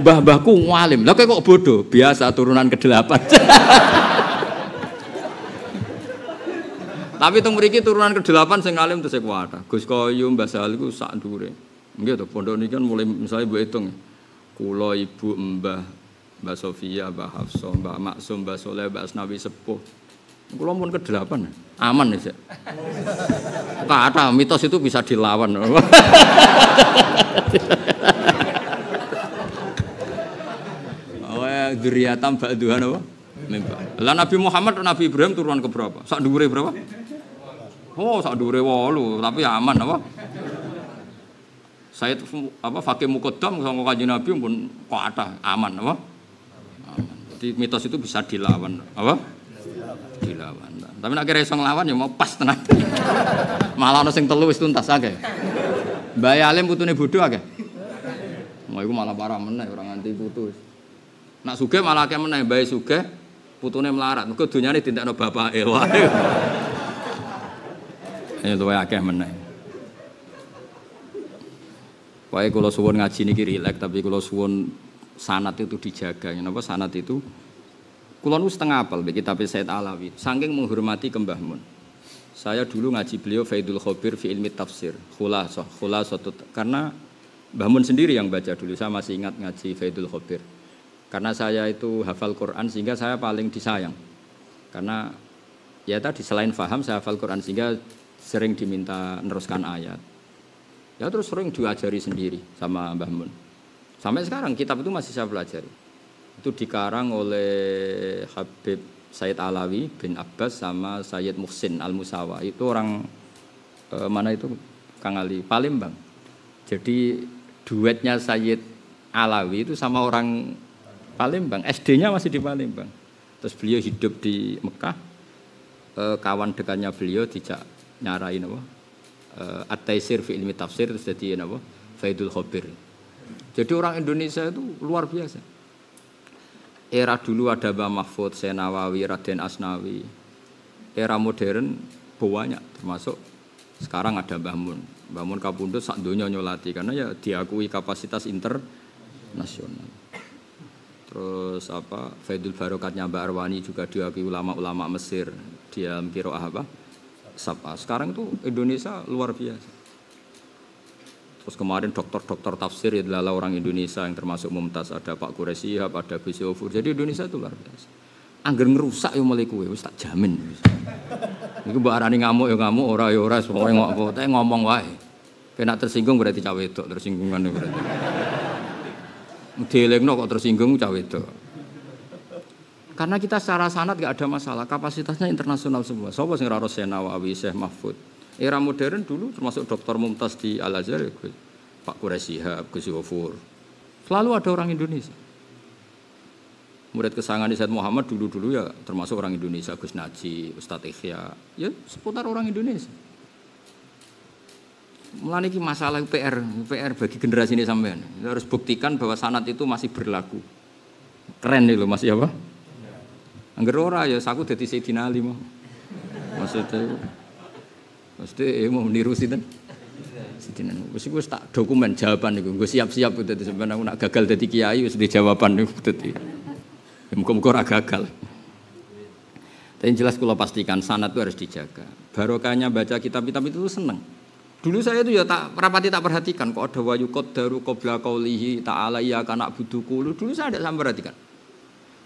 Mbah-mbahku ngalim. Lah kok bodoh, biasa turunan ke-8. Tapi teng mriki turunan ke-8 sing ngalim tesih kuwat. Gus Koyo Mbah Sal iku sak ndure. Nggih to pondok niki kan mulai misalnya mbok hitung. Kula ibu Mbak Sofia, Mbak Hafsah, Mbak Maksum, Mbak Soleh, Mbak Asnawi Sepuh. Kula pun ke-8. Aman ya, Cek. Kata mitos itu bisa dilawan. Oh ya, dzurriatan ba'duhan apa? Lah Nabi Muhammad dan Nabi Ibrahim turunan ke berapa? Sak dhuwure berapa? Oh, sak dhuwure 8, tapi aman apa? Saya apa Fakih Muqaddam sangka Kanjeng Nabi pun kuatah aman apa? Jadi mitos itu bisa dilawan, apa? Dilawan. Tapi nek kira iso nglawan ya mau pas tenan. Malah ana sing telu wis tuntas akeh. Mbah Alim putune bodho akeh. Mau iku malah parah meneh ora nganti putus. Nak sugih malah akeh meneh Mbah sugih putune melarat. Mergo donyane dintekno bapake wae. Ya luwih akeh meneh. Wae kula suwun ngaji niki rileks tapi kula suwun sanad itu dijaga. Napa sanad itu kula nu setengah apal mbek kitab Said Alawi. Saking menghormati Mbah Mun. Saya dulu ngaji beliau Faidul Khabir fi ilmi tafsir. Khulasah karena Mbah Mun sendiri yang baca dulu. Saya masih ingat ngaji Faidul Khabir. Karena saya itu hafal Quran sehingga saya paling disayang. Karena ya tadi selain paham saya hafal Quran sehingga sering diminta neruskan ayat. Ya terus sering diajari sendiri sama Mbah Mun. Sampai sekarang kitab itu masih saya pelajari. Itu dikarang oleh Habib Said Alawi bin Abbas sama Sayyid Muhsin Al-Musawa. Itu orang mana itu Kang Ali Palembang. Jadi duetnya Sayyid Alawi itu sama orang Palembang. SD-nya masih di Palembang. Terus beliau hidup di Mekah. Kawan dekatnya beliau dijak nyarain apa? At-Taisir fi ilmi tafsir terus jadi apa? Faidul Khabir. Jadi orang Indonesia itu luar biasa. Era dulu ada Mbah Mahfud, Senawawi, Raden Asnawi. Era modern banyak termasuk sekarang ada Mbah Mun. Mbah Mun kapundhut sak donya nyolati karena ya diakui kapasitas internasional. Terus apa? Faidul Barokatnya Mbak Arwani juga diakui ulama-ulama Mesir. Dia qiraah apa? Sabah. Sekarang itu Indonesia luar biasa. Terus kemarin dokter-dokter tafsir adalah orang Indonesia yang termasuk Mumtaz, ada Pak Quraisy, ada Gus Yofur. Jadi Indonesia itu luar biasa. Angger ngerusak yo mulai kowe wis tak jamin. Iku mbok arani ngamuk ya ngamuk, ora ya ora, pokoke ngomong wae. Kena tersinggung berarti cah wedok, tersinggungan berarti. Dielingno kok tersinggung cah wedok. Karena kita secara sanad enggak ada masalah, kapasitasnya internasional semua. Sapa sing ora Senawawi, Syekh Mahfud. Era modern dulu termasuk Dr. Mumtaz di Al-Azhar, Pak Quraisy, Gus Yofur. Selalu ada orang Indonesia. Murid kesayangan Said Muhammad dulu-dulu ya termasuk orang Indonesia, Gus Naji, Ustadz Ikhya. Ya seputar orang Indonesia. Mulane iki masalah PR bagi generasi ini sampean. Harus buktikan bahwa sanad itu masih berlaku. Keren nih loh masih apa? Angger ora ya aku dadi Sayyidina Ali mah. Maksudnya mau meniru sinten? Sidina. Wis tak dokumen jawaban niku. Nggo siap-siap dadi sampean aku nak gagal dadi kiai wis di jawaban niku dadi. Muga-muga ora gagal. Tapi jelas kalau pastikan sanad itu harus dijaga. Barokahnya baca kitab-kitab itu seneng. Dulu saya itu ya tak rapati tak perhatikan kok ada wayu qaddaru qabla qaulihi ta'ala ya kana buduku. Dulu saya tidak sampai perhatikan.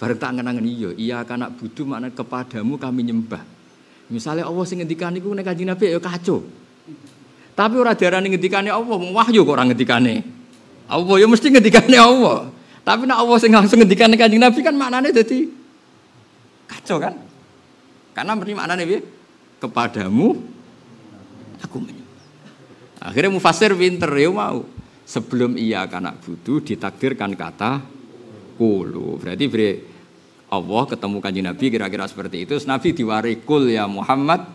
Bareng tak ngenangen iya kana budu makna kepadamu kami nyembah. Misalnya Allah sing ngendikan niku nek Kanjeng Nabi ya kacau. Tapi ora darani ngendikane Allah, wahyu kok ora ngendikane. Allah ya mesti ngendikane Allah. Tapi nek Allah sing langsung ngendikane Kanjeng Nabi kan maknane dadi kacau kan? Karena berarti maknanya piye? Kepadamu aku menyembah. Akhirnya mufassir pinter ya mau. Sebelum iya kana budu ditakdirkan kata kulu. Berarti Allah ketemu Kanjeng Nabi kira-kira seperti itu. Nabi diwari kul ya Muhammad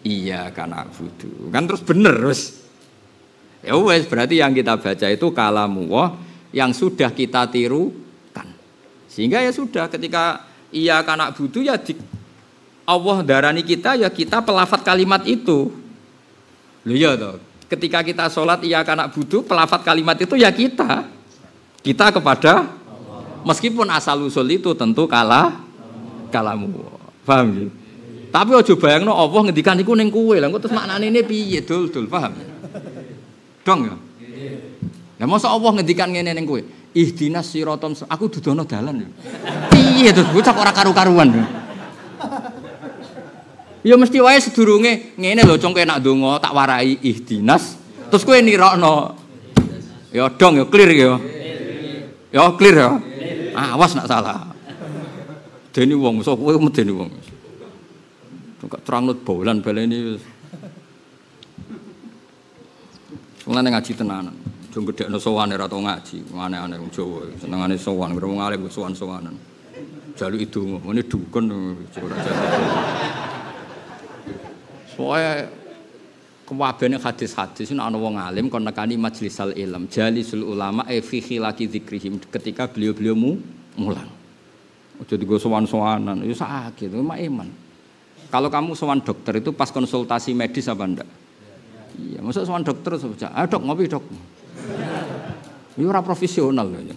iya kana budu. Kan terus bener terus. Ya wes berarti yang kita baca itu kalamullah yang sudah kita tirukan. Sehingga ya sudah ketika iya kana budu ya Allah darani kita ya kita pelafat kalimat itu. Lho ya toh. Ketika kita sholat iya kana budu pelafat kalimat itu ya kita kepada Allah. Meskipun asal usul itu tentu kalamu. Paham ya? Tapi aja bayangno Allah ngendikan iku ning kowe. Lah kok terus maknane ne piye dul paham? Dong ya. Lah mosok Allah ngendikan ngene ning kowe. Ihdinas siratal aku dudono dalan ya. Piye to bocah ora karu-karuan. Ya mesti wae sedurunge ngene lho cong kowe nak ndonga tak warai ihdinas terus kowe nirokno. Ya dong ya clear ya. Ya clear ya. Awas nak salah. Dene wong iso kowe medeni wong. Kok terangno bolan baleni wis. Mulane ngaji tenanan. Aja gedhekno sowan ora tau ngaji. Aneh-aneh wong Jawa senengane sowan, wong alim sowan-sowanan. Jaluk idonga, ngene dukun ora jaluk. Soale kewabene hadis-hadis ana wong alim kon nekani majlisal ilm, jalisul ulama fi khilaqi dzikrihim ketika beliau-beliau mulang. Aja digo sowan-sowanan, ya sakit, itu mah iman. Kalau kamu sowan dokter itu pas konsultasi medis apa enggak? Iya, masa sowan dokter saja. Ah, dok, ngopi, dok. Ini ora profesional ya.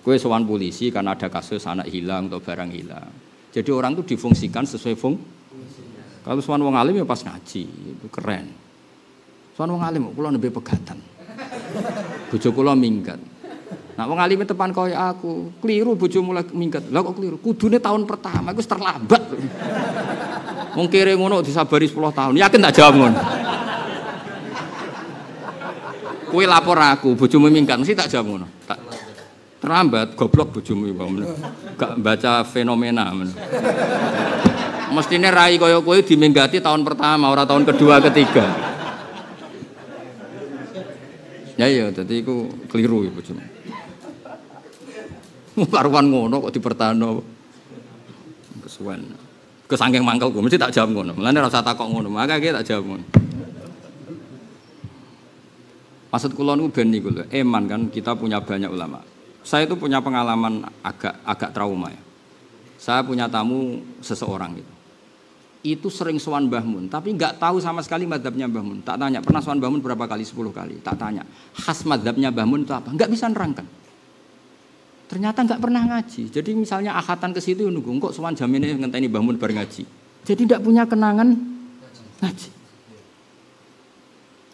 Kowe sowan polisi karena ada kasus anak hilang atau barang hilang. Jadi orang itu difungsikan sesuai Kalau sowan wong alim ya pas ngaji, itu keren. Sowan wong alim kula nembe pegatan. Bojo kula minggat. Nah wong alim tepan kaya aku, keliru bojomu minggat. Lah kok keliru? Kudune tahun pertama iku wis terlambat. Wong kere ngono disabari 10 tahun. Yakin tak jawab ngono. Kowe lapor aku, bojomu minggat, mesti tak jawab ngono. Tak terlambat, goblok bojomu iki. Gak baca fenomena. Mestine rai kaya kowe diminggati tahun pertama, ora tahun kedua, ketiga. Ya iya, dadi iku keliru ya bojomu. Karuan ngono kok dipertano. Kesuwen. Kesangking mangkelku mesti tak jawab ngono. Mulane ora usah takok ngono, makake tak jawab ngono. Maksud kula niku ben niku lho, eman kan kita punya banyak ulama. Saya itu punya pengalaman agak trauma ya. Saya punya tamu seseorang gitu. Itu sering sowan Mbah Mun, tapi enggak tahu sama sekali mazhabnya Mbah Mun. Tak tanya, pernah sowan Mbah Mun berapa kali? 10 kali. Tak tanya, khas mazhabnya Mbah Mun itu apa? Enggak bisa nerangkan. Ternyata enggak pernah ngaji. Jadi misalnya akhatan ke situ nunggu kok sowan jamine ngenteni Mbah Mun bar ngaji. Jadi enggak punya kenangan ngaji.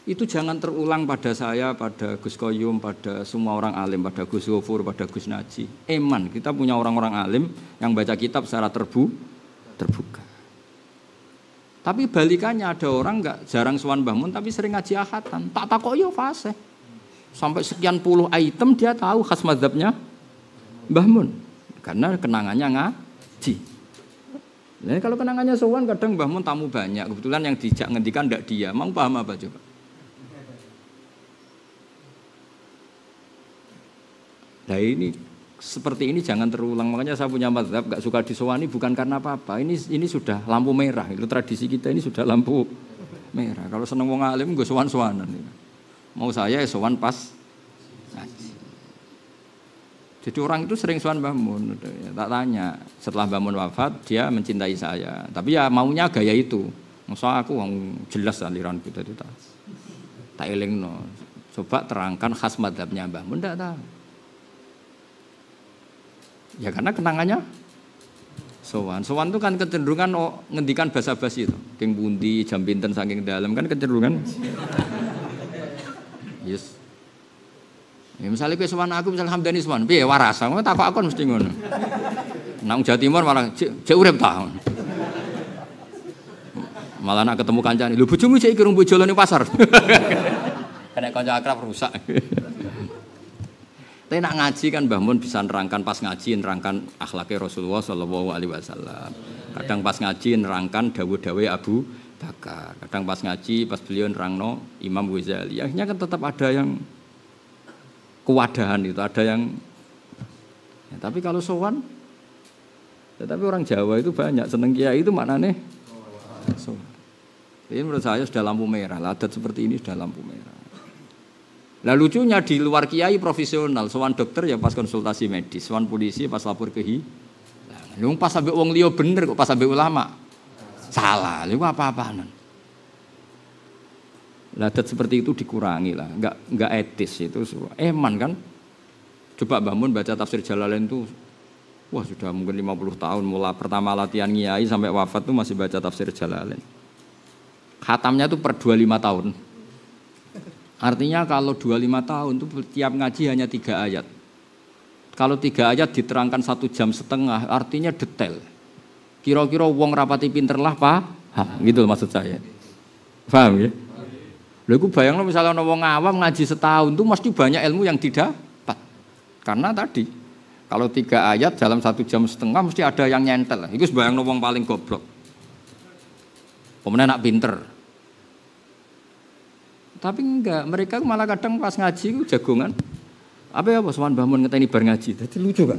Itu jangan terulang pada saya, pada Gus Koyum, pada semua orang alim, pada Gus Gofur, pada Gus Naji. Eman, kita punya orang-orang alim yang baca kitab secara terbuka. Tapi balikannya ada orang enggak jarang sowan Mbah Mun tapi sering ngaji akhatan. Tak takok yo fase. Sampai sekian puluh item dia tahu khas mazhabnya Mbah Mun. Karena kenangannya ngaji. Nah, kalau kenangannya sowan kadang Mbah Mun tamu banyak. Kebetulan yang dijak ngendikan ndak dia. Mau paham apa coba? Nah ini seperti ini jangan terulang. Makanya saya punya mazhab gak suka disowani bukan karena apa-apa. Ini sudah lampu merah. Itu tradisi kita ini sudah lampu merah. Kalau seneng wong alim gue sowan-sowanan. Mau saya sowan pas ngaji. Jadi orang itu sering sowan Mbah Mun. Tak tanya. Setelah Mbah Mun wafat dia mencintai saya. Tapi ya maunya gaya itu. Masa aku jelas aliranku tadi tak elingno. Coba terangkan khas mazhabnya Mbah Mun, ndak tahu. Ya karena kenangannya Sowan. Sowan itu kan kecenderungan ngendikan basa-basi itu. King pundi jam pinten saking dalam kan kecenderungan. Yes. Ya misalnya kowe sowan aku misalnya Hamdani sowan, piye waras? Ngono takok aku mesti ngono. Nang Jawa Timur malah cek urip ta. Malah nak ketemu kancane, lho bojomu cek iki rung bojo ning pasar. Kena kanca akrab rusak. Tapi nak ngaji kan Mbah Mun bisa nerangkan pas ngaji nerangkan akhlaknya Rasulullah Shallallahu Alaihi Wasallam. Kadang pas ngaji nerangkan dawuh-dawuh Abu Bakar. Kadang pas ngaji pas beliau nerangno Imam Ghazali. Akhirnya kan tetap ada yang kewadahan itu, ada yang. Ya, tapi kalau sowan, tetapi orang Jawa itu banyak seneng kiai itu maknanya sowan. Ini menurut saya sudah lampu merah. Adat seperti ini sudah lampu merah. Lah lucunya di luar kiai profesional, sowan dokter ya pas konsultasi medis, sowan polisi pas lapor ke hilang. Lu pas sampai wong liya bener kok pas sampai ulama. Salah, lu apa-apaan. Lah adat seperti itu dikurangi lah, enggak etis itu. Eman kan. Coba Mbah Mun baca tafsir Jalalain itu wah sudah mungkin 50 tahun mulai pertama latihan kiai sampai wafat tuh masih baca tafsir Jalalain. Khatamnya tuh per 25 tahun. Artinya kalau 25 tahun itu tiap ngaji hanya 3 ayat. Kalau 3 ayat diterangkan 1 jam setengah, artinya detail. Kira-kira wong rapati pinter lah Pak, gitu maksud saya. Paham ya? Lha iku bayangno misalnya ana wong awam ngaji setahun itu mesti banyak ilmu yang didapat. Karena tadi kalau 3 ayat dalam 1 jam setengah mesti ada yang nyentel. Iku bayangno wong paling goblok. Pemenang nak pinter. Tapi enggak, mereka malah kadang pas ngaji itu jagongan. Apa ya sowan Mbah Mun ngeteni bar ngaji. Jadi lucu kan?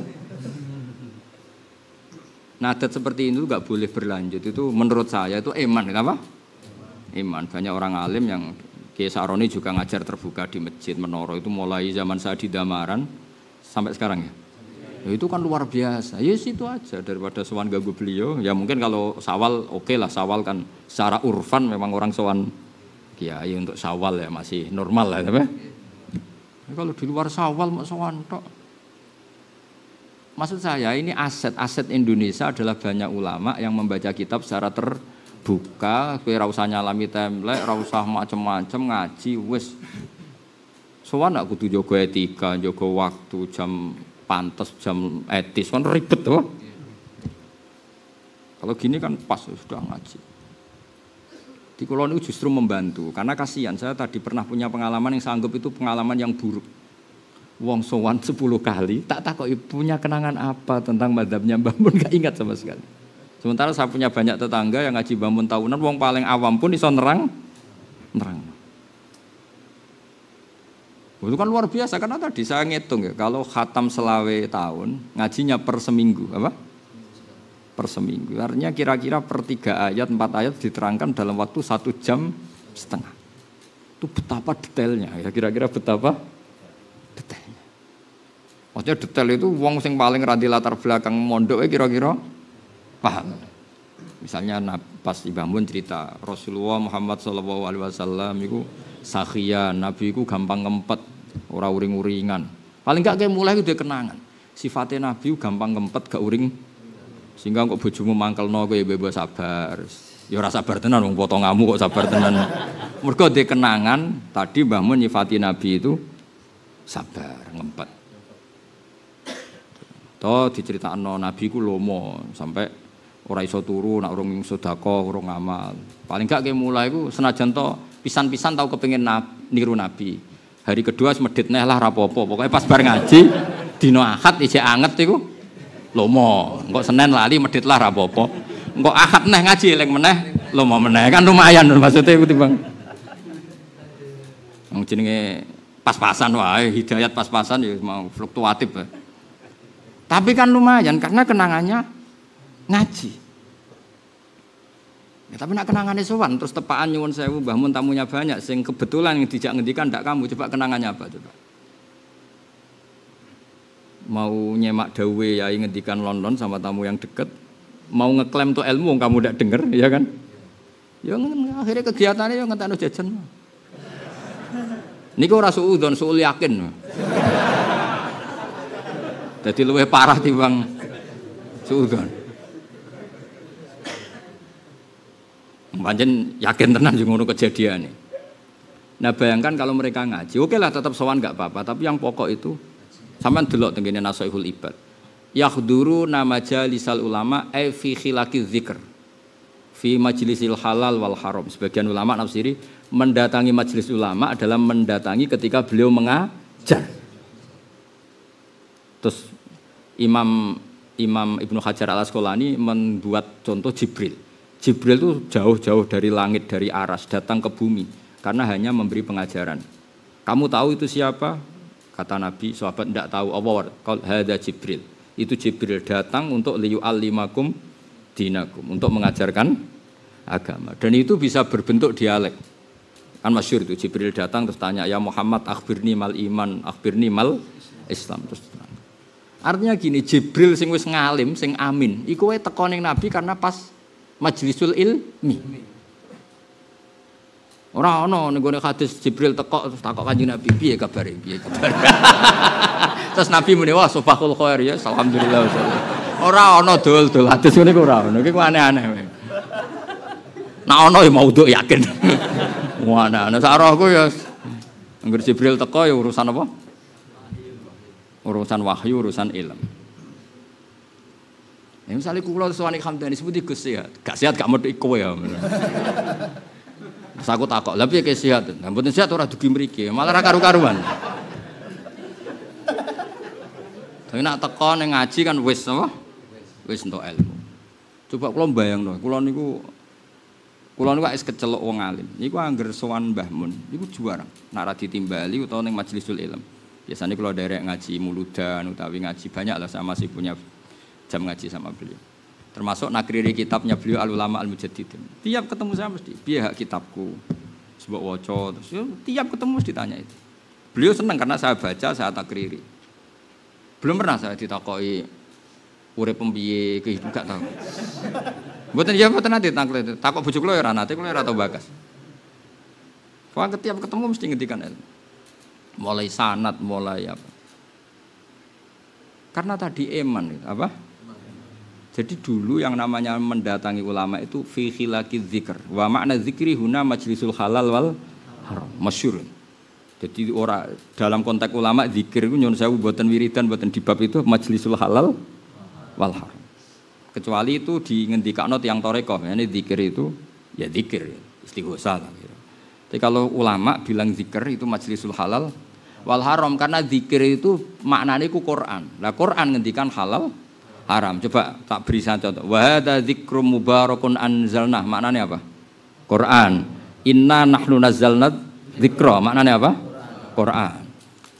Nah, adat seperti itu enggak boleh berlanjut. Itu menurut saya itu iman, kenapa? Iman. Banyak orang alim yang Kiai Saroni juga ngajar terbuka di masjid Menoro itu mulai zaman saya di Damaran sampai sekarang ya. Ya itu kan luar biasa. Ya situ aja daripada sowan ganggu beliau. Ya mungkin kalau Sawal oke lah, Sawal kan secara urfan memang orang sowan kiai untuk Sawal ya masih normal lah, tapi kalau di luar Sawal mau sowan tok. Maksud saya ini aset Indonesia adalah banyak ulama yang membaca kitab secara terbuka, kowe ora usah nyalami template, ora usah macam-macam ngaji wis. Sowan nak kudu jaga etika, jaga waktu, jam pantas, jam etis kan ribet tuh. Kalau gini kan pas sudah ngaji. Di kulon itu justru membantu, karena kasihan saya tadi pernah punya pengalaman yang saya anggap itu pengalaman yang buruk. Wong sowan 10 kali, tak takoki punya kenangan apa tentang mazhabnya Mbah Mun gak ingat sama sekali. Sementara saya punya banyak tetangga yang ngaji Mbah Mun tahunan, wong paling awam pun iso nerang. Itu kan luar biasa karena tadi saya ngitung ya, kalau khatam selawe tahun, ngajinya per seminggu, apa? Per seminggu. Artinya kira-kira per 3 ayat, 4 ayat diterangkan dalam waktu 1 jam setengah. Itu betapa detailnya ya, kira-kira betapa detailnya. Maksudnya detail itu wong sing paling radi latar belakang mondok kira-kira paham. Misalnya pas Mbah Mun cerita Rasulullah Muhammad sallallahu alaihi wasallam iku sakhiya, Nabi iku gampang ngempet, ora uring-uringan. Paling gak kayak mulai udah kenangan. Sifatnya Nabi gampang ngempet gak uring. Sehingga kok bojomu mangkelno kowe bebas sabar. Ya ora sabar tenan wong potonganmu kok sabar tenan. Mergo dhe kenangan tadi Mbah Mun nyifati Nabi itu sabar, ngempet. Toh diceritakno Nabi ku lomo sampai ora iso turu nak urung sedekah, urung ngamal. Paling gak ke mulai ku senajan to pisan-pisan tau kepengin niru Nabi. Hari kedua medhit neh lah rapopo. Pokoke pas bar ngaji dina Ahad isih anget iku lomo, engko Senin lali medhit lah rapopo. Engko Ahad neh ngaji eling meneh, lomo meneh kan lumayan maksudnya iku timbang. Wong jenenge pas-pasan wae, hidayat pas-pasan ya mau fluktuatif. Tapi kan lumayan karena kenangannya ngaji. Ya, tapi nak kenangannya sowan terus tepaan nyuwun sewu Mbah Mun tamunya banyak sing kebetulan yang dijak ngendikan ndak kamu, coba kenangannya apa coba? Mau nyemak dawe yai ngendikan London sama tamu yang deket, mau ngeklaim tuh ilmu kamu ndak denger, ya kan? Ya akhirnya kegiatannya ya ngentekno jajan. Niku ora suudzon, suul yakin. Jadi luwih parah timbang suudzon. Pancen yakin tenan sing ngono kejadiane. Nah bayangkan kalau mereka ngaji, oke lah tetap sowan nggak apa-apa, tapi yang pokok itu sampean delok tengene Nasihatul Ibad. Yahduru nama majalisal ulama fi khilaqi dzikr. Fi majlisil halal wal haram. Sebagian ulama nafsiri mendatangi majelis ulama adalah mendatangi ketika beliau mengajar. Terus Imam Ibnu Hajar Al-Asqalani membuat contoh Jibril. Jibril itu jauh-jauh dari langit, dari aras, datang ke bumi karena hanya memberi pengajaran. Kamu tahu itu siapa? Kata Nabi, sahabat tidak tahu. Allah hada Jibril. Itu Jibril datang untuk liyu'allimakum dinakum, untuk mengajarkan agama. Dan itu bisa berbentuk dialek. Kan masyhur itu Jibril datang terus tanya, "Ya Muhammad, akhbirni mal iman, akhbirni mal Islam." Terus artinya gini, Jibril sing wis ngalim, sing amin, iku wae teko ning Nabi karena pas majlisul ilmi. Ora ono ning gone hadis Jibril teko terus takok Kanjeng Nabi, "Piye kabare? Piye kabare?" Terus Nabi muni, "Wah, subhanallah khair ya, alhamdulillah." Ora ono dol-dol hadis ngene ku ora ono. Iki ku aneh-aneh. Nek ono ya maudhu yakin. Wah, ana sarahku ya anggere Jibril teko ya urusan apa? Urusan wahyu, urusan ilmu. Ya misalnya kula suwani Hamdani sebuti Gus sehat. Gak sehat gak medhik kowe ya. Terus aku takok, "Lah piye sehat?" Lah mboten sehat ora dugi mriki, malah ra karu-karuan. Tapi nak teko ning ngaji kan wis apa? Wis entuk ilmu. Coba kula mbayangno, kula niku wis kecelok wong alim. Niku angger sowan Mbah Mun, niku juara. Nak ra ditimbali utawa ning majlisul ilm. Biasanya kalau derek ngaji muludan utawi ngaji banyak lah, saya masih punya jam ngaji sama beliau. Termasuk nakriri kitabnya beliau Al-Ulama Al-Mujaddidin. Tiap ketemu saya mesti, "Piye hak kitabku?" Sebab waca terus tiap ketemu mesti ditanya itu. Beliau senang karena saya baca, saya takriri. Belum pernah saya ditakoki urip piye kehidupan gak tahu. Mboten ya mboten nate takok bojo kula ya ora nate, kula ora tau bakas. Pokoknya tiap ketemu mesti ngendikan ilmu. Mulai sanad, mulai apa. Karena tadi iman apa? Jadi dulu yang namanya mendatangi ulama itu fi khilaqi dzikr. Wa makna dzikri huna majlisul halal wal haram. Masyhur. Jadi orang dalam konteks ulama zikir itu nyuwun sewu mboten wiridan, mboten di bab itu majlisul halal wal haram. Kecuali itu di ngendikakno tiyang tarekah, yani zikir itu ya zikir, istighosah lah. Tapi kalau ulama bilang zikir itu majlisul halal wal haram karena zikir itu maknanya itu Quran. Lah Quran ngendikan halal haram. Coba tak beri contoh. Wa hadza dzikrum mubarakun anzalnah. Maknanya apa? Quran. Inna nahnu nazzalna dzikra. Maknanya apa? Quran.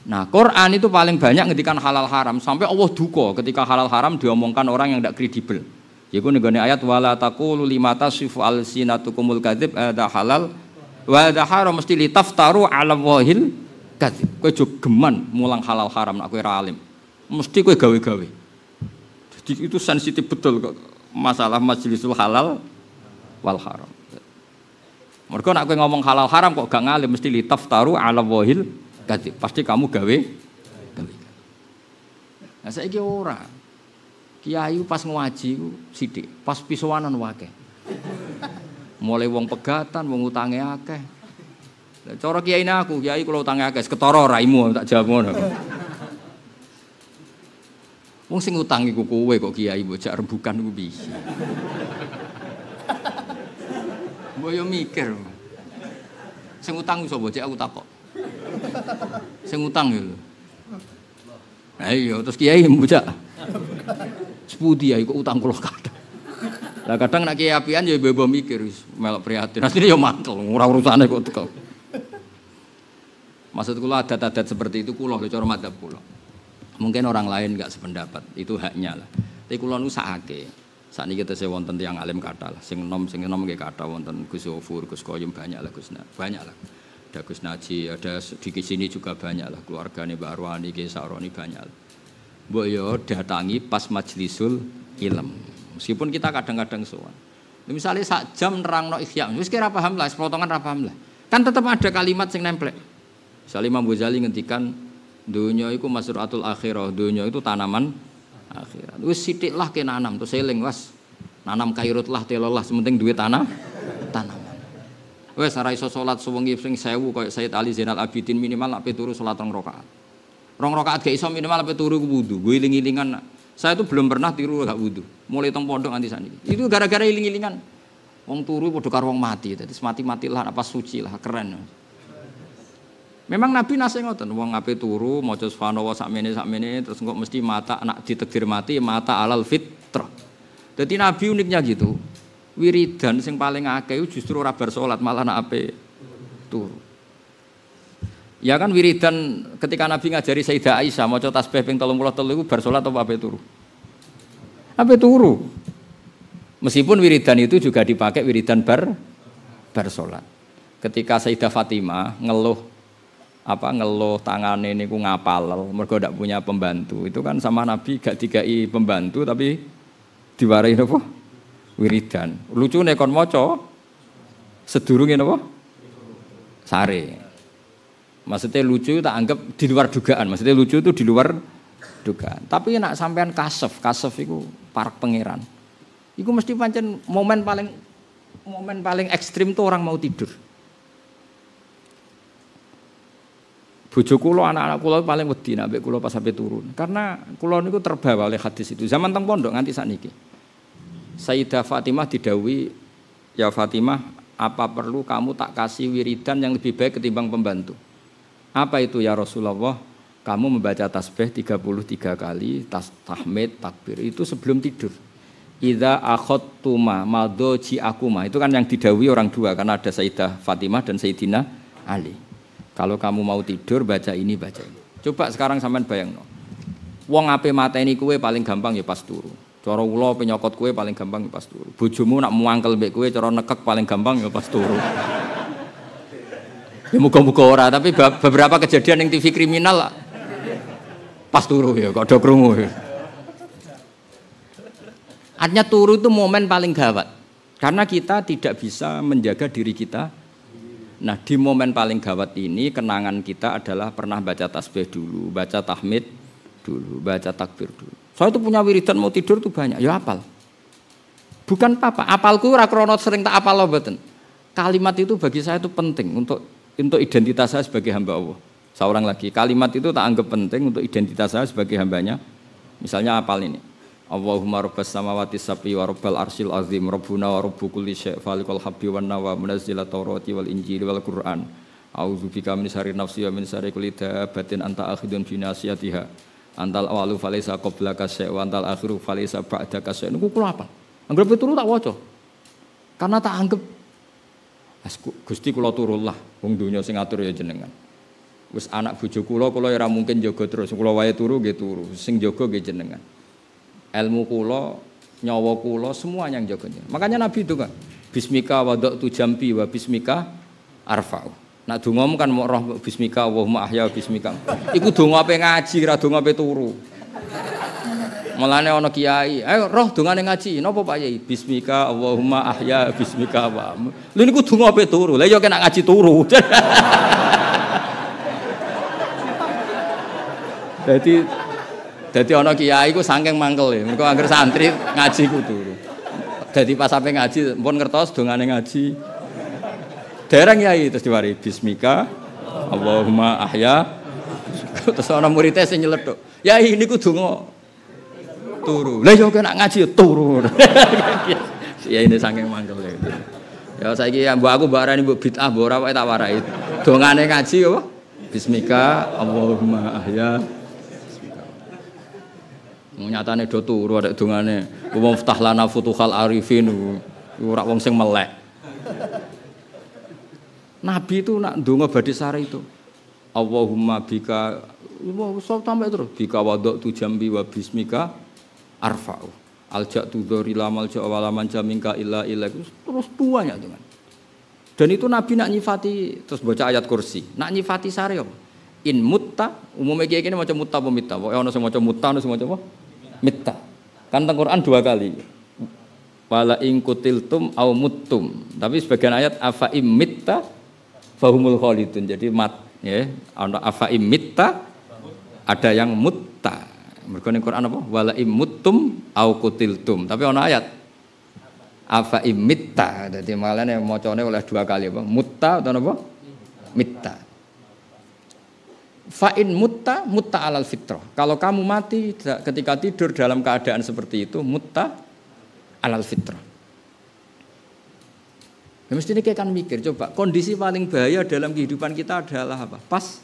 Nah, Quran itu paling banyak ngendikan halal haram sampai Allah duka ketika halal haram diomongkan orang yang tidak kredibel. Yaiku nenggone ayat wala taqulu lima tasifu alsinatukumul kadzib ada halal wa ada haram mesti litaftaru ala wahil kadzib. Kowe jo geman mulang halal haram nek kowe ra alim. Mesti kowe gawe-gawe. Jadi itu sensitif betul kok masalah majlisul halal wal haram. Mergo nek kowe ngomong halal haram kok gak ngalim mesti litaftaru ala wahil kadzib. Pasti kamu gawe. Nah saiki ora. Kiai pas ngaji ku sithik, pas pisowanan wakeh. Mulai wong pegatan, wong utange akeh. Cara kiyaine aku, kiai kula utange akeh, ketara raimu tak jawab ngono. Wong sing utang iku kowe kok kiai bocah rembukan iku piye. Mbok yo mikir. Sing utang sapa cek aku takok. Sing utang yo. Lah iya terus kiai bocah. Sepudi ya kok utang kula kadang. Lah kadang nek kiai apian ya bebo mikir wis melok prihatin. Asline ya mantel ora urusane kok teko. Maksud kula adat-adat seperti itu kula cara madzhab kula. Mungkin orang lain enggak sependapat, itu haknya lah. Tapi kula nu sakake. Sakniki tesih wonten tiyang alim kathah lah. Sing enom nggih kathah wonten Gus Zofur, Gus Qoyim banyak lah Gus. Banyak lah. Ada Gus Naji, ada di sini juga banyak lah keluargane Mbak Arwani, Ki Saroni banyak lah. Mbok yo datangi pas majlisul ilm. Meskipun kita kadang-kadang sowan. Misalnya sak jam nerangno Ihya, wis kira paham lah, sepotongan ra paham lah. Kan tetap ada kalimat sing nemplek. Misalnya Imam Ghazali ngendikan dunya iku masratul akhirah, dunya itu tanaman akhirat. Wis sithik lah ke nanam, terus eling was. Nanam kairut lah telolah, sementing duit tanah. Wes ora iso salat sewengi sing 1000 koyo Sayyid Ali Zainal Abidin minimal ape turu salat 2 rakaat. 2 rakaat gak iso minimal ape turu wudu. Gue iling-ilingan. Saya itu belum pernah tiru gak wudu. Mulai teng pondok nganti saniki. Itu gara-gara iling-ilingan. Wong turu padha karo wong mati. Dadi mati-matilah apa suci lah keren. Memang Nabi nase ngoten, wong ape turu maca subhanallah sakmene terus kok mesti mata anak ditakdir mati mata alal fitrah. Jadi Nabi uniknya gitu. Wiridan sing paling akeh justru ora bar salat malah nak ape turu. Ya kan wiridan ketika Nabi ngajari Sayyidah Aisyah maca tasbih ping 33 iku bar salat apa ape turu? Ape turu. Meskipun wiridan itu juga dipakai wiridan bar salat. Ketika Sayyidah Fatimah ngeluh tangane niku ngapal mergo ndak punya pembantu. Itu kan sama Nabi gak dikai pembantu tapi diwarai napa? Wiridan. Lucune kon maca sedurunge napa? Sare. Maksudnya lucu tak anggap di luar dugaan. Maksudnya lucu itu di luar dugaan. Tapi nak sampean kasef iku parak pangeran. Iku mesti pancen momen paling ekstrim tuh orang mau tidur. Bojo kula anak-anak kula paling wedi nek ambek kula pas sampai turun. Karena kula niku terbawa oleh hadis itu. Zaman teng pondok nganti sakniki. Sayyidah Fatimah didhawuhi, "Ya Fatimah, apa perlu kamu tak kasih wiridan yang lebih baik ketimbang pembantu?" Apa itu ya Rasulullah? Kamu membaca tasbih 33 kali, tahmid, takbir itu sebelum tidur. Idza akhadtuma madhaji akuma. Itu kan yang didhawuhi orang dua karena ada Sayyidah Fatimah dan Sayyidina Ali. Kalau kamu mau tidur baca ini. Coba sekarang sampean bayangno. Wong ape mateni kowe paling gampang ya pas turu. Cara ula penyokot kowe paling gampang ya pas turu. Bojomu nak muangkel mbek kowe cara nekek paling gampang ya pas turu. Ya muga-muga ora, tapi beberapa kejadian yang TV kriminal lah. Pas turu ya kok do krungu. Artinya turu itu momen paling gawat. Karena kita tidak bisa menjaga diri kita. Nah di momen paling gawat ini kenangan kita adalah pernah baca tasbih dulu, baca tahmid dulu, baca takbir dulu. Saya itu punya wiridan mau tidur tuh banyak, ya apal. Bukan apa-apa, apalku ora krono sering tak apal loh mboten. Kalimat itu bagi saya itu penting untuk identitas saya sebagai hamba Allah. Seorang lagi, kalimat itu tak anggap penting untuk identitas saya sebagai hambanya. Misalnya apal ini. Allahumma rabbas samawati sab'i wa rabbal arsyil azim rabbuna wa rabbu kulli syai' falikul habbi wan nawa munazzilat tawrati wal injili wal qur'an a'udzubika min syarri nafsi wa min syarri kulli dabbatin anta akhidun bi nasiyatiha antal awalu falaysa qablaka syai' wa antal akhiru falaysa ba'daka syai'. Niku kula apa? Anggere turu tak waca. Karena tak anggap Gusti kula turullah wong donya sing ngatur ya jenengan. Wis anak bojo kula ya ora mungkin jaga terus. Kula wae turu nggih turu, sing jaga nggih jenengan. Ilmu kula, nyawa kula semuanya yang jaganya. Makanya Nabi itu kan bismika wada'tu jambi wa bismika arfa'u. Nak dongamu kan mau roh bismika Allahumma ahya bismika. Iku donga ape ngaji, ra donga ape turu. Mulane ana kiai, ayo roh dongane ngaji. Napa Pak Yai? Bismika Allahumma ahya bismika wa. Lha niku donga ape turu. Lah ya kena ngaji turu. Jadi ana kiai ku saking mangkel ya. Mergo anggere santri ngaji ku turu. Dadi pas sampe ngaji pun ngertos dongane ngaji. Dereng yai terus diwari bismika Allahumma ahya. Terus ana muridé sing nyeletuk. Yai niku donga turu. Lah yo kena ngaji turu. Ya ini saking mangkel ya. Ya saiki mbok aku mbok arani mbok bid'ah mbok ora wae tak warai. Dongane ngaji apa? Bismika Allahumma ahya. Nyatane do turu ada dongane wa ftah lana futuhal arifin ora wong sing melek. Nabi itu nak ndonga badhe sare itu. Allahumma bika sampai terus bika wada'tu jambi wa bismika arfa'u. Alja'tu dzari la malja wa la manja minka illa ilaik. Terus banyak dengan. Dan itu Nabi nak nyifati terus baca ayat kursi. Nak nyifati sare apa? In mutta umumnya kiai kene maca mutta apa mitta. Pokoke ana sing maca mutta ana sing maca apa? Mitta. Kan teng Quran 2 kali. Wala in kutiltum au muttum. Tapi sebagian ayat afa imitta fahumul khalidun. Jadi mat ya, ana afa imitta ada yang mutta. Mergo ning Quran apa? Wala im muttum au kutiltum. Tapi ana ayat Afa imitta. Dadi malane macane oleh dua kali apa? Mutta atau apa? Mitta. Fa in mutta alal fitrah. Kalau kamu mati ketika tidur dalam keadaan seperti itu, mutta alal fitrah. Ya mesti ini kan mikir, coba kondisi paling bahaya dalam kehidupan kita adalah apa? Pas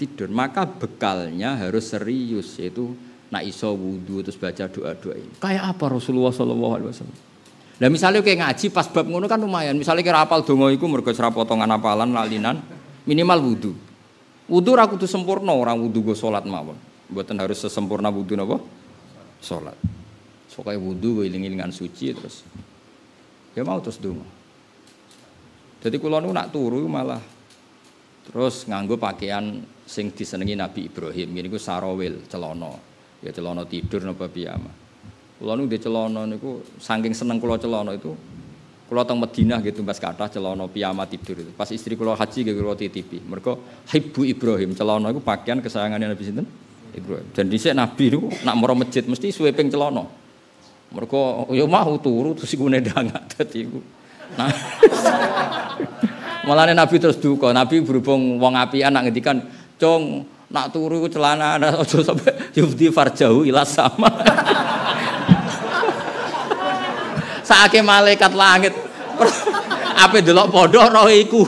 tidur. Maka bekalnya harus serius, yaitu nak iso wudu terus baca doa-doa ini. Kayak apa Rasulullah SAW? Nah misalnya kayak ngaji pas bab ngono kan lumayan. Misalnya kira apal donga iku mergo ora potongan apalan lalinan, minimal wudu. Wudu ra kudu sempurna, orang wudu go salat mawon. Mboten harus sesempurna wudu napa? Salat. Pokoke wudu go iling-ilingan suci terus. Ya mau terus donga. Jadi kula niku nak turu malah terus nganggo pakaian sing disenengi Nabi Ibrahim. Niku sarawil, celana. Ya celana tidur napa piyama. Kula nu di celana niku saking seneng kula celana itu kula teng Madinah gitu Mas kathah celana piyama tidur itu. Pas istri kula haji nggih kula titipi. Mergo Hibbu Ibrahim celana iku pakaian kesayangane Nabi sinten? Ibrahim. Dan dhisik Nabi niku nak mara masjid mesti sweeping celana. Mergo ya mau turu terus iku ndangak dadi iku. Nah. Mulane Nabi terus duka. Nabi berhubung wong apian nak ngendikan, "Cung, nak turu celana aja sampe yufdi farjahu ila sama." Saake malaikat langit ape delok padha roh iku.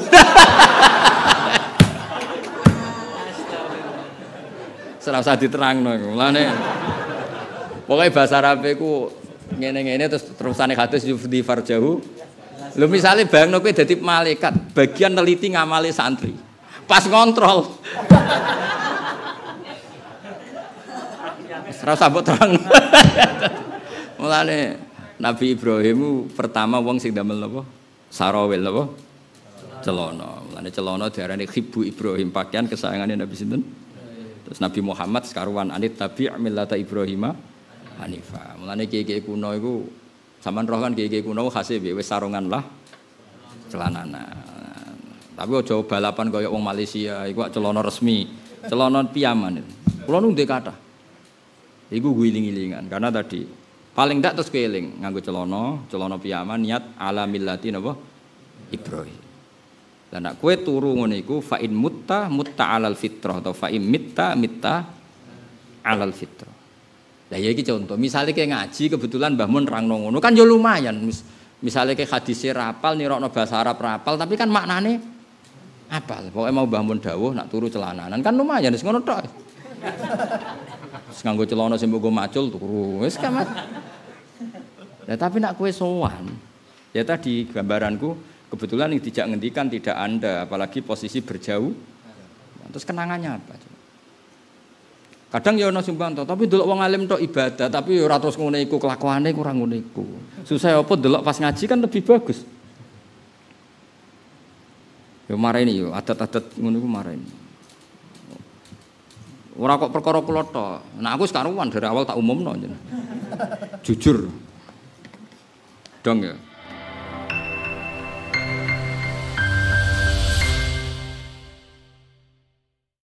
Serasa diterangno iku. Mulane pokoke bahasa Arab iku ngene-ngene terus terusane hadis yufdi farjahu. Lho misale bayangno kowe dadi malaikat, bagian neliti ngamali santri. Pas ngontrol. Serasa mbok terangno. Mulane Nabi Ibrahim pertama wong sing damel napa? Sarawil napa? Celana. Mulane celana diarani Hibbu Ibrahim, pakaian kesayangane Nabi sinten? Terus Nabi Muhammad sekaruan anit tabi' millata Ibrahim hanifa. Mulane kiye-kiye kuno iku sampean roh kan kiye-kiye kuno khase wis sarungan lah celanana. Tapi aja balapan kaya wong Malaysia iku celana resmi, celana piyaman. Kula nu ndek kathah. Iku guling-gilingan karena tadi paling ndak terus keling nganggo celana piyama niat ala millati napa Ibrahim. Lah nek kowe turu ngene iku fa in mutta alal fitrah atau fa in mitta alal fitrah. Lah ya iki contoh, misale kayak ngaji kebetulan Mbah Mun nerangno ngono kan ya lumayan. Misale kayak hadise rapal nirokno bahasa Arab rapal tapi kan maknane apal. Pokoke mau Mbah Mun dawuh nak turu celananan kan lumayan wis ngono tok. Nganggo celana sing mbok macul turu wis kan. Nah, tapi nak kue sowan, ya tadi gambaranku kebetulan yang tidak ngendikan tidak Anda, apalagi posisi berjauh. Terus kenangannya apa? Kadang ya ono sumbanto, tapi delok wong alim tok ibadah, tapi ora terus ngene iku kelakuane kurang ngene iku. Susah apa delok pas ngaji kan lebih bagus. Yo mareni yo adat-adat ngono iku mareni. Ora kok perkara kula tok. Nah aku sekaruan dari awal tak umumno jeneng. Jujur. Dong ya.